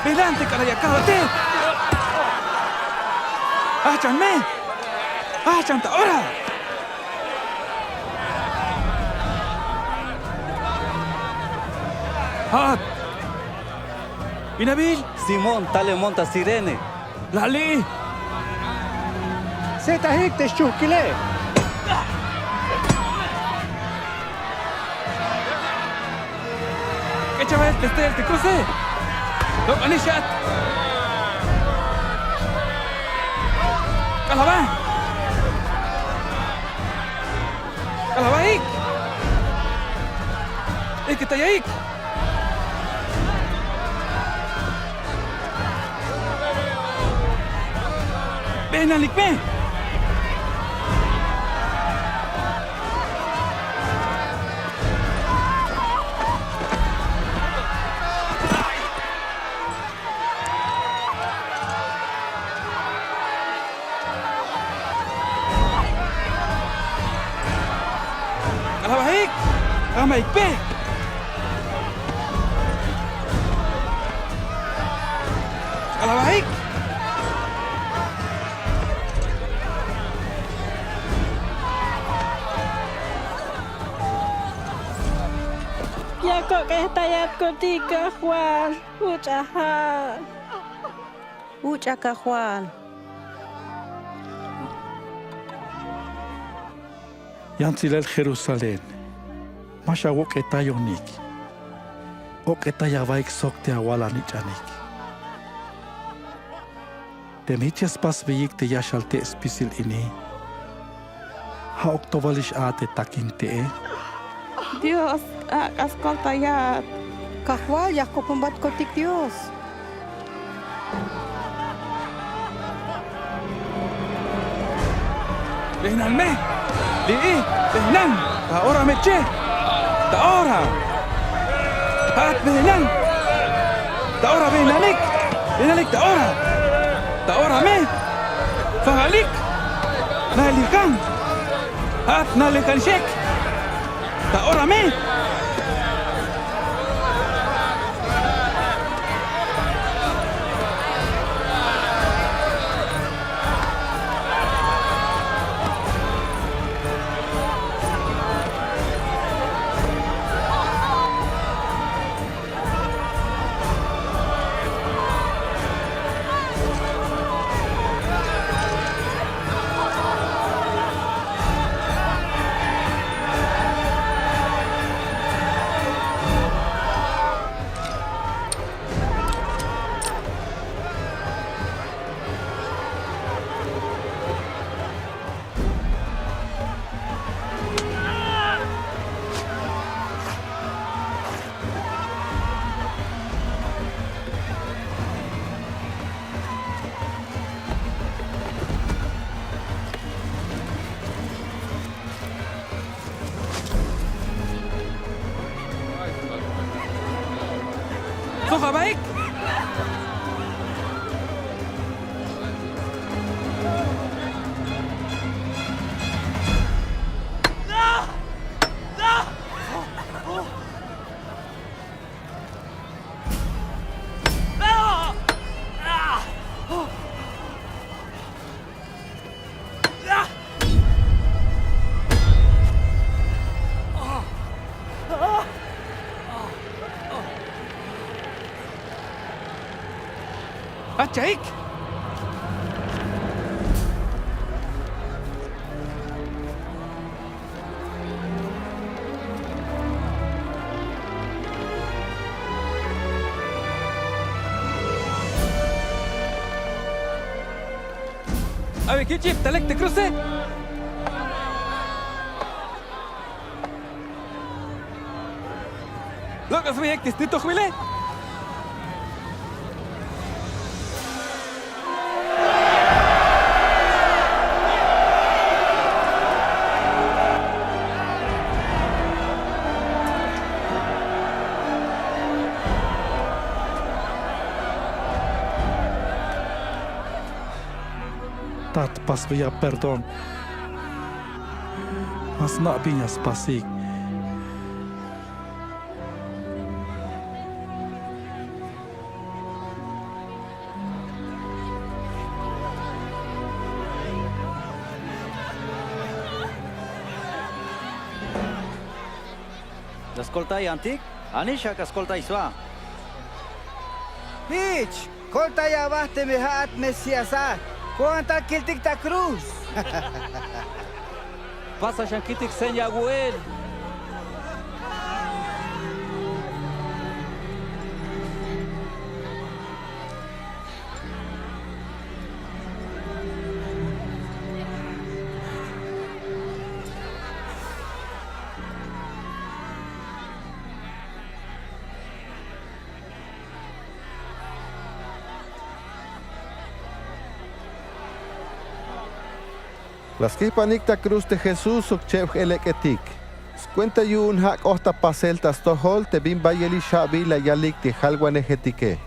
Belante karaya kahate. Achan me. Achan ta ora. Hat. Inabil. Simón, tale monta sirene. Lali. Setahik te shukile. ¿Qué chaval te cruce? Lok anishat. Kalabang. Kalabang. Kita yaik. Benalik me. Kalabahik. Kamay pe. Kalabahik. Ya kok tayat kotika Juan. Ucaha. Ucaka Juan. Yanzilel Jerusalén. Masha wok etayonik. Ok etayavaik sok te awala nichanik. Temichas pas veyik te yashal te spisil ini. Ha oktovalish ate takinte e. Dios, ascolta ya. Kahwal ya kopumbat kotik Dios. Behnan me. Li'i, behnan. Ta ora meche. Ta ora. Hat behnan. Ta ora behnanik. Behnanik ta ora. Ta ora me. Fahalik. Nalikan. Hat nalikan shek. Ta ora me. Coja baik. Achaik! A ver, ¿qué chip? ¿Talek te cruce? ¿Lo que fue distinto, Jubilé? Tat pas via perdón. Mas nak binyas pasik. Ascoltai antic? Anisha ka ascoltai swa. Hitch, colta ya baste me hat mesiasa. Cuánta kiltik ta cruz. Pasa shankitik senya guel. Las que panicta cruz de Jesús o chev eleketik. Cuenta yun hak osta pasel tas tohol te bin bayeli shabi la yalik de halguanejetike.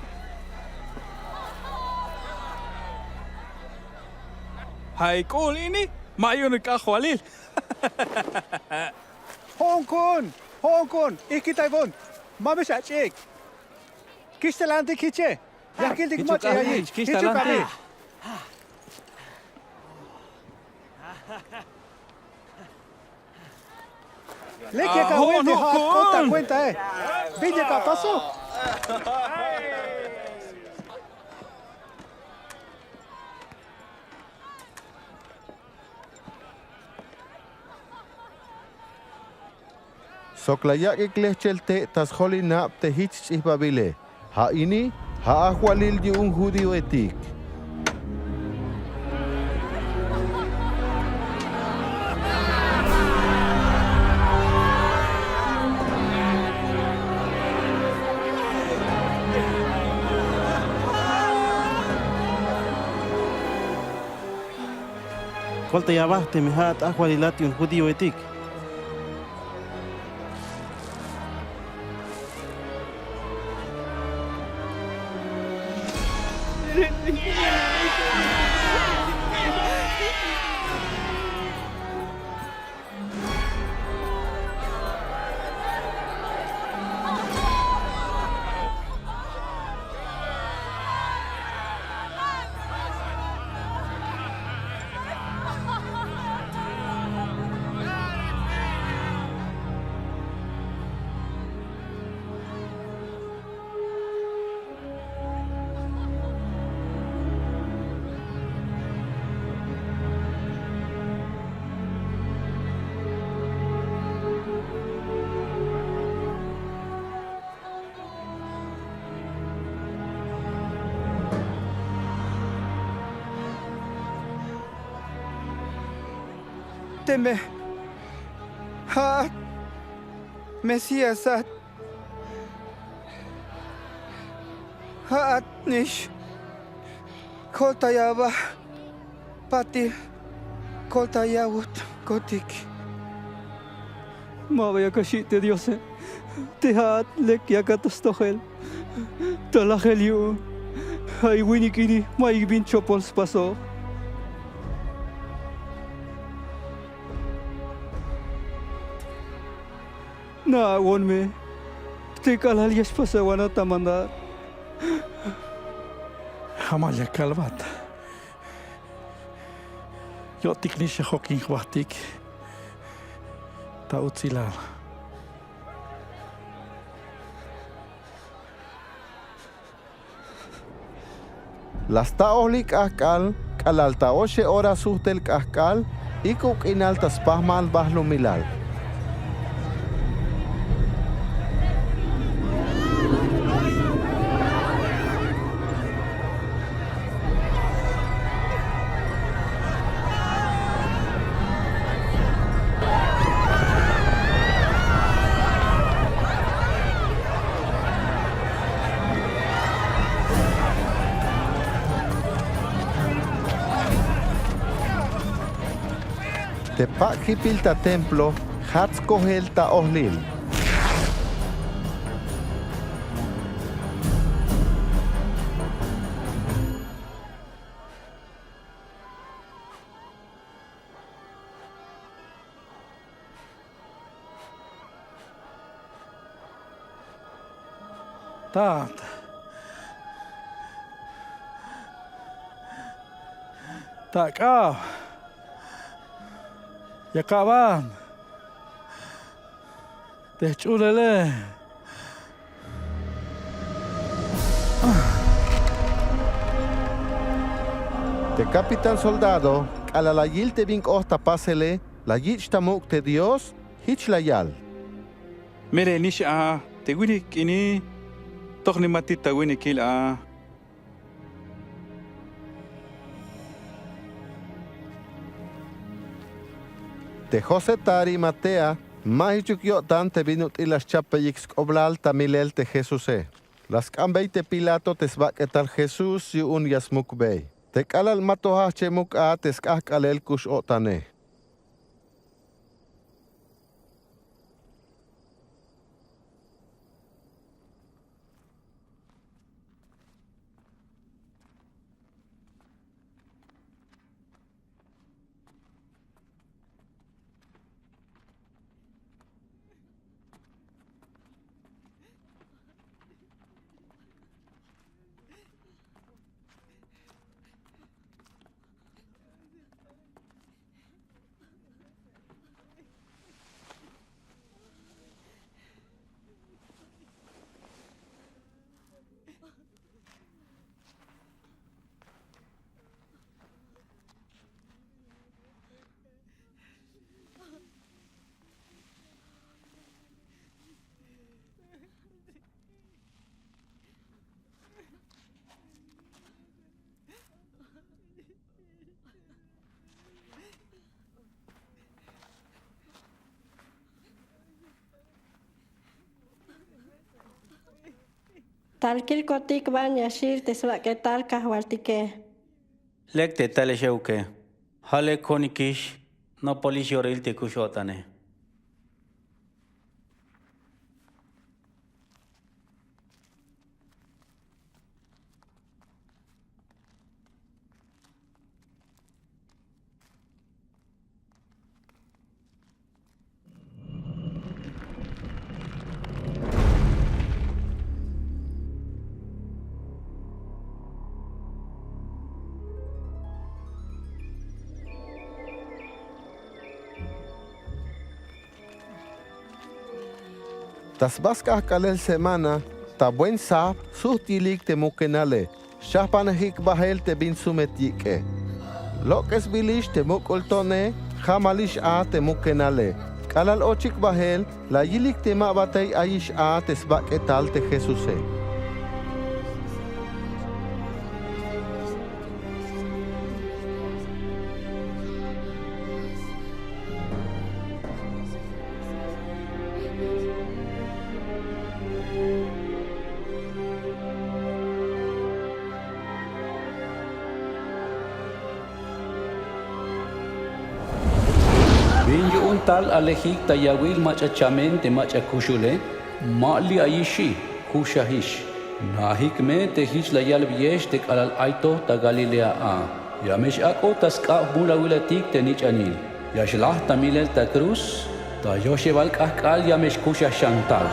Hai cool ini, mayun ka khwalil. Hong Kong, ikitaibon. Mabesha chik. Kistelante kiche. Yakil dik moch yayi. Kistelante. Leque acabó de dejar cuenta, Villa ¿qué pasó? Soklayak iklechelte tas holinap te hitch ihbabile. Ha ini, ha ahwalil yu un judío etik. Colta ya baste me hat ahwalilati un judío etik. Teme hat Mesiasat hat nish koltayaba pati koltayawut kotik Mabaya kashite Dios. Te hat lek yakatos tohel. Talahelio. Ay winikini, may bin chopols paso. Naawon me. Tekalalias pasawana tamandar. Amalia kalvat. Yo tiknisha hokin hwatik. Ta utzilal. Lasta ohlik ahkal, kalalta oshe ora suhtel kahkal, ikuk inaltas pahmal bahlu milal. Tepak hipilta templo, hats kohelta ohlil. Tat. Takaw. Yakaban. Techulele. Te capitán soldado, alalayil te vink ohta pasele, la yich tamuk te Dios, hich layal. Mere nish a te winik ini toch ni matit ta winik il a. Te José Tari Matea, mahichuk yo tan te vinut ilas chapayix oblal tamilel te Jesuse. Las cambay te Pilato te sbaketal Jesús yu un yasmuk bey. Te kalal matoha chemuk a te skahkalel kush otane. Talkil kotik van yashir te swaketal kahwaltike. Lek te tale sheuke. Hale konikish no polis yoril te kushotane. Tas baskah kalel semana, ta buen sap, suhtilik te mukenale, shahpanahik bahel te bin sumetike. Lokes bilish te mukoltone, jamalish a te mukenale. Kalal ochik bahel, la yilik te mabatay aish a te sbaketal te Jesuse. Tal alejik tayawil machachamen te machakushule, mali ayishi, kushahish. Nahikme te hich la yal viesh te kalal aito ta Galilea a. Ya mesh ako tas ka mula wilatik te nich anil. Ya shlah tamilel ta cruz. Ta yosheval kahkal ya mesh kusha shantal.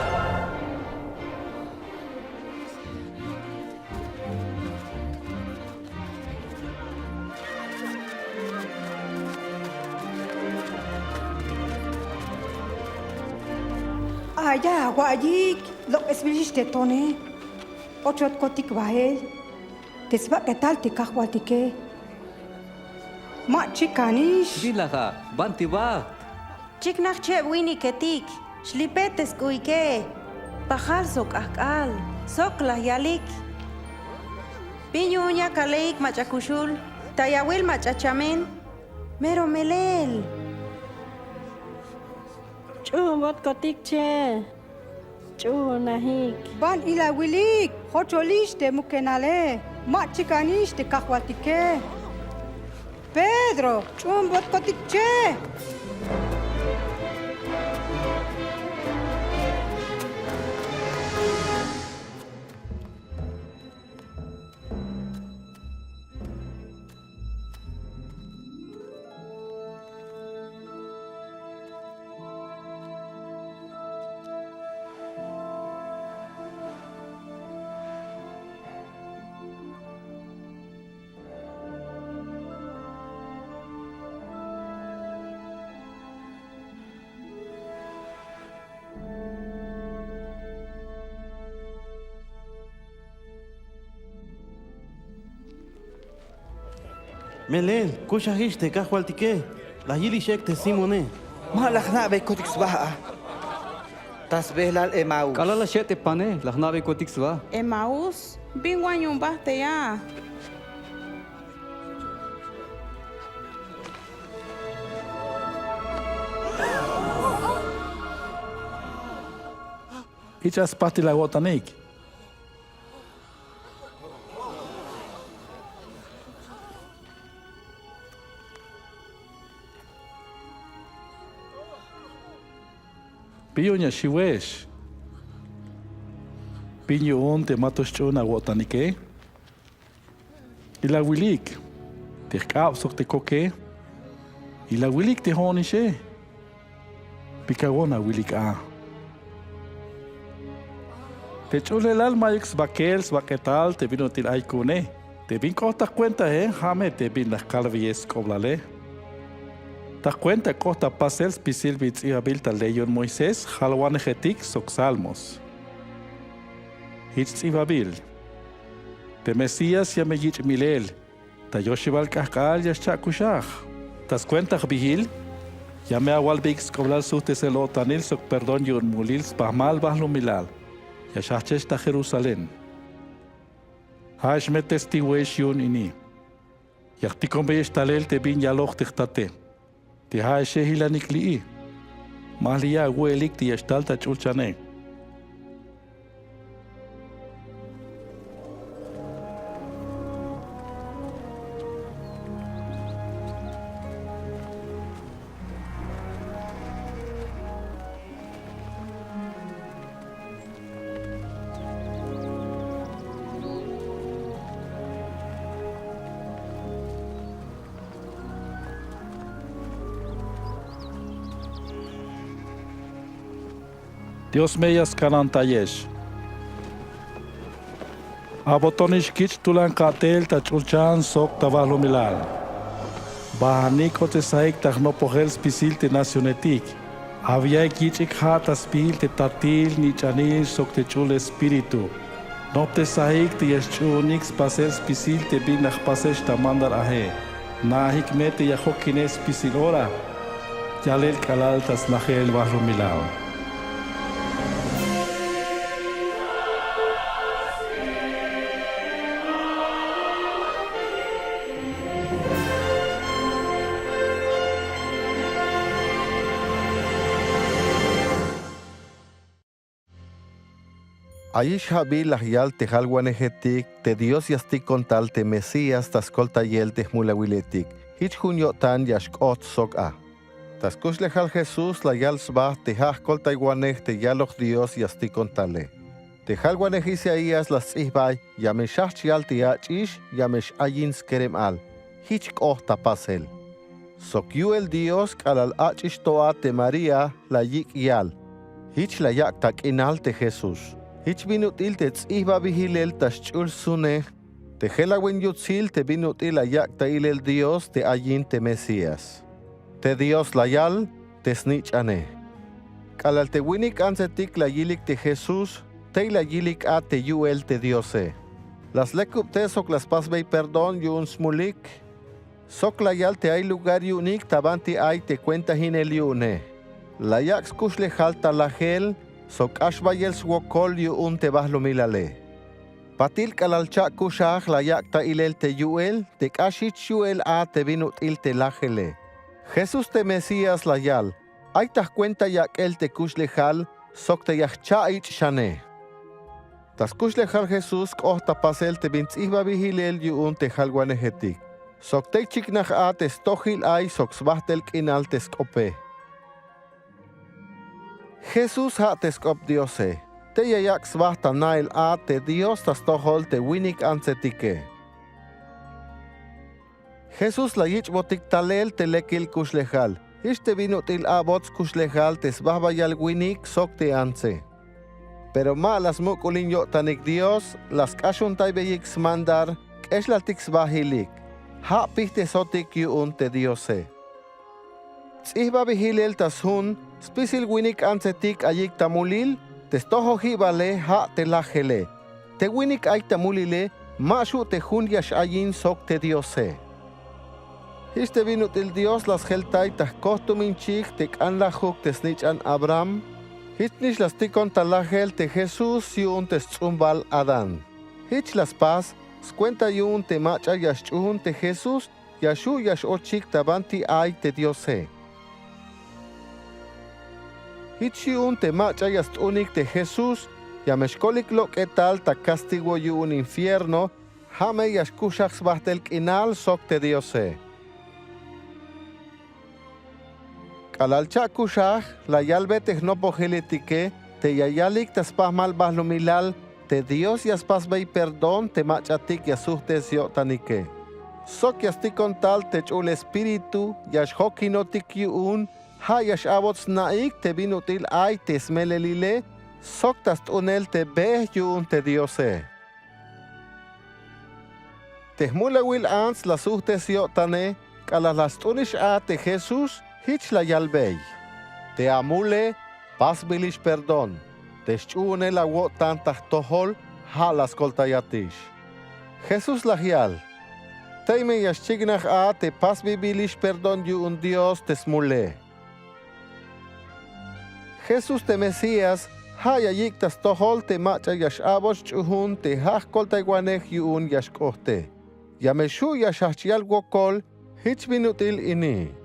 Allá, guayik, lo que es de tone. Ocho cotic bael. Te se va que tal te cajuatique. Ma chicanish. Bilaja, bantiba. Chiknach che wini ketik. Shlipetes kuike. Pajal sok akal. Sok la yalik. Piñuña kaleik machakushul. Tayawil machachamen. Mero melel. Bot kotik che. Nahik. Ban ila wilik. Hocholish de mukenale. Ma chicanish de cajuatique. Pedro, bot cotic che. Melel, kushahish te kahwaltike. La yili shek te simone. Ma lakhna be kotik swaha. Tas belal emaus. Kala la shete pane, lahna be kotik swa. Emaús, binguanyong bahte ya. Ichas pati la gotanik. Piña shiwesh. Piño onte matos chona gotanike. Ila wilik. Te kaap sok te koke. Ila wilik te honishe. Pikagona wilik a. Te chule el alma ex bakels baketal te vino til aikune. Te vin costa cuenta jame te vin las calvies coblale. Ta cuenta costa pasels pisil bits y habilta leyon Moisés halwan jetik sok salmos. Hitz ibabil. Te Mesías ya me yich milel. Ta yoshival kahkal ya chakushach. Tas cuenta vigil. Ya me awal bix coblal sustes el otanil sok perdón yon mulil spahmal bahlo milal. Ya shachech ta Jerusalén. Hash me testiwesh yun ini. Yaktikon be talel te bin yaloch tichtate. Ti hash hila nikli. Mahliya welik ti yashtalta chulchane. Dios meyas kanantayesh. Abotonish kich tulan katel ta chulchan sok tavalo milal. Bahanik ote saik ta no pohel spisil te nacionetik. Avia kichik hata spil te tatil ni chanil sok te chul espiritu. Nopte saik te yeshunix pasel spisil te binach pasesh ta mandar ahe. Nahik mete yahokine spisil ora. Yalel kalal tas nahel bahlo milal. Aish habil lahyal te halguanejetik, te Dios yastik kontal te Mesías tas kolta yel te mulawiletik. Hich junyo tan yashkot sok a. Tas kush lejal Jesús la yal sbah te haj kolta iguanej te yaloch Dios yastik kontale. Tejalguanej Isaías las ihbay, yameshach yaltiachish, yamesh ayin skerem al. Hich kohta pasel. Sokyuel Dios kalal achish toa te María la yik yal. Hich la yak tak inal te Jesús. Hich binutil te tzihba vigilel tashchul sune. Te helawin yutzil te binutil la yak ta ilel Dios te ayin te Mesías. Te Dios la yal te snich ane. Kalal te winik ansetik la yilik te Jesús. Te la yilik a te yuel te Diose. Las lekup te sok las pasbei perdón yun smulik. Sok la yal te hay lugar yunik tabanti ay te cuenta hinel yune. La yak skushle halta la gel. Sok ashbayel swokol yun te bahlo milale. Patil kalal chak kushach la yak ta ilel te yuel. Te kashich yuel a te vinut il te lajele. Jesús te Mesías la yal. Ay ta cuenta yak el te kushle hal. Sok te yachcha ich shane. Tas kushlechal Jesús kohta pasel te bintz ihba vigilel yun te halguanejetik. Sok te chiknach a te stohil ay sok svahtel kinal te skope. Jesús ha te skop Diose. Te yayak svahta nail a te Dios tas tohol te winik ansetike. Jesús la yich botik talel te lekil kushlechal. Ishte vinutil a bots kushlechal te svahbayal winik sok te anse. Pero ma las mukulin yo tanik Dios, las kashuntai beyik mandar, eslaltik svahilik. Ha pihte sotik yun te Diose. Tzihba bihilel tas hun, spisil winik ansetik ayik tamulil, testoho hibale ha te lajele. Te winik ay tamulile, ma shu te hun yash ayin sok te Diose. Histe vinutil Dios las heltai tas kostuminchik te anlahuk te snichan Abraham, Hitnish las tikon talajel te Jesús yun te tzumbal Adán. Hich las paz, scuenta yun te macha yashchun te Jesús, yashu yash ochik tabanti ay te Diose. Hich yun te macha yastunik te Jesús, yameshkolik lo que tal ta castigo yun infierno, hame yashkushach sbahtel kinal sok te Diose. Kalalcha kushach, la yalbe technopogeletike, te yayalik taspahmal bahlumilal, te Dios yaspasbei perdón, te machatik yasuhtes yotanike. Sok yastikon tal te chul espíritu, yashhokinotik yun, ha yashabots naik te binutil ay te smelelile, sok tastunel te beh yun te Diose. Tehmulawil ans la suhtes yotane, kalalastunish a te Jesús, Hich la yalbey. Te amule, pas bilish perdón. Te chune la wotan tahtohol, halas koltayatish. Jesús la yal. Te me yaschignach a te pas bilish perdón yun Dios te smule. Jesús te Mesías, ha yayik tas tohol te macha yashabos chuhun te hach koltayguanech yun yashkohte. Yameshu yashachiyal wokol, hich minutil ini.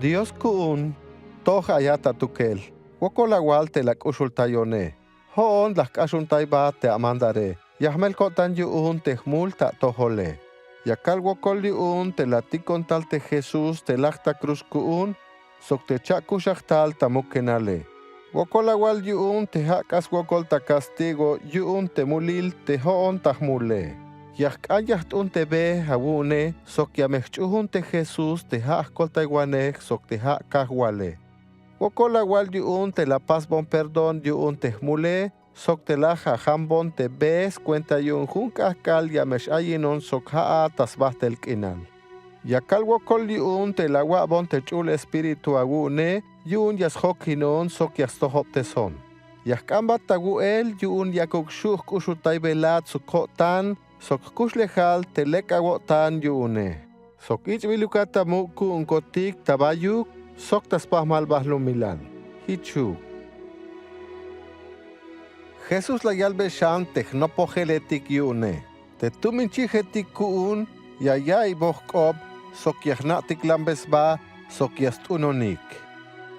Dios kuun, toja ayata tukel, wokolawal te la kushultayone, hoon las kashuntai te amandare, yahmel kotan yuun te multa tohole, yakal wokol yuun te la tikontal te Jesús te lachta cruz kuun, sok te chakushachtal tamukenale, wokolawal yuun te hakas wokol ta castigo yuun te mulil te hoon tahmule. Yahkayahtun te be hawune, sok yamechchuhun te Jesús te hachkol taiwanej, sok te hakahwale. Wokola wal yuun te la paz bon perdón yuun te mule, sok te la jambon te bes cuenta yun junkahkal yamesh ayinon sok haa tasbahtel kinal. Yakal wokol yuun te la wabon te chul espíritu awune, yun yashokinon sok yastohop te son. Yahkambat taguel yun yakukshuh kushutay belat sukotan, sok kushlechal te lekawotan yune. Sok ichvilukata muku unkotik tabayuk, sok taspahmal bahlumilan. Hichu. Jesús la yalbe shan technopogeletik yune. Te tuminchihetik kuun, yayay bohkob, sok yahnatik lambesba, sok yastunonik.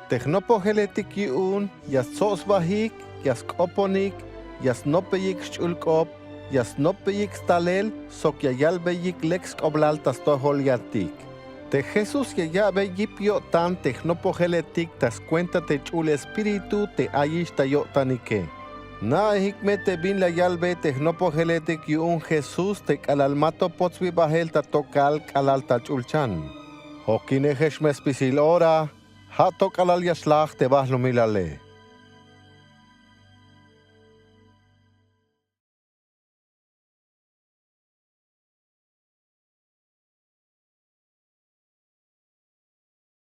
Technopogeletik yun, yassosbahik, yaskoponik, yasnopeyik chulkop, Yasnopeyik stalel, sok yayalbeyik lex oblaltas tohol yatik. Te Jesús yayabeyip yotan technopogeletik tas cuenta te chul espíritu te ayish tayotanike. Na hikmete bin la yalbe technopogeletik yun Jesús te kalalmato potzvi bahel ta tokal kalal tachulchan. Hokine heshmes pisil ora, ha tokalal yaslach te bahlumilale.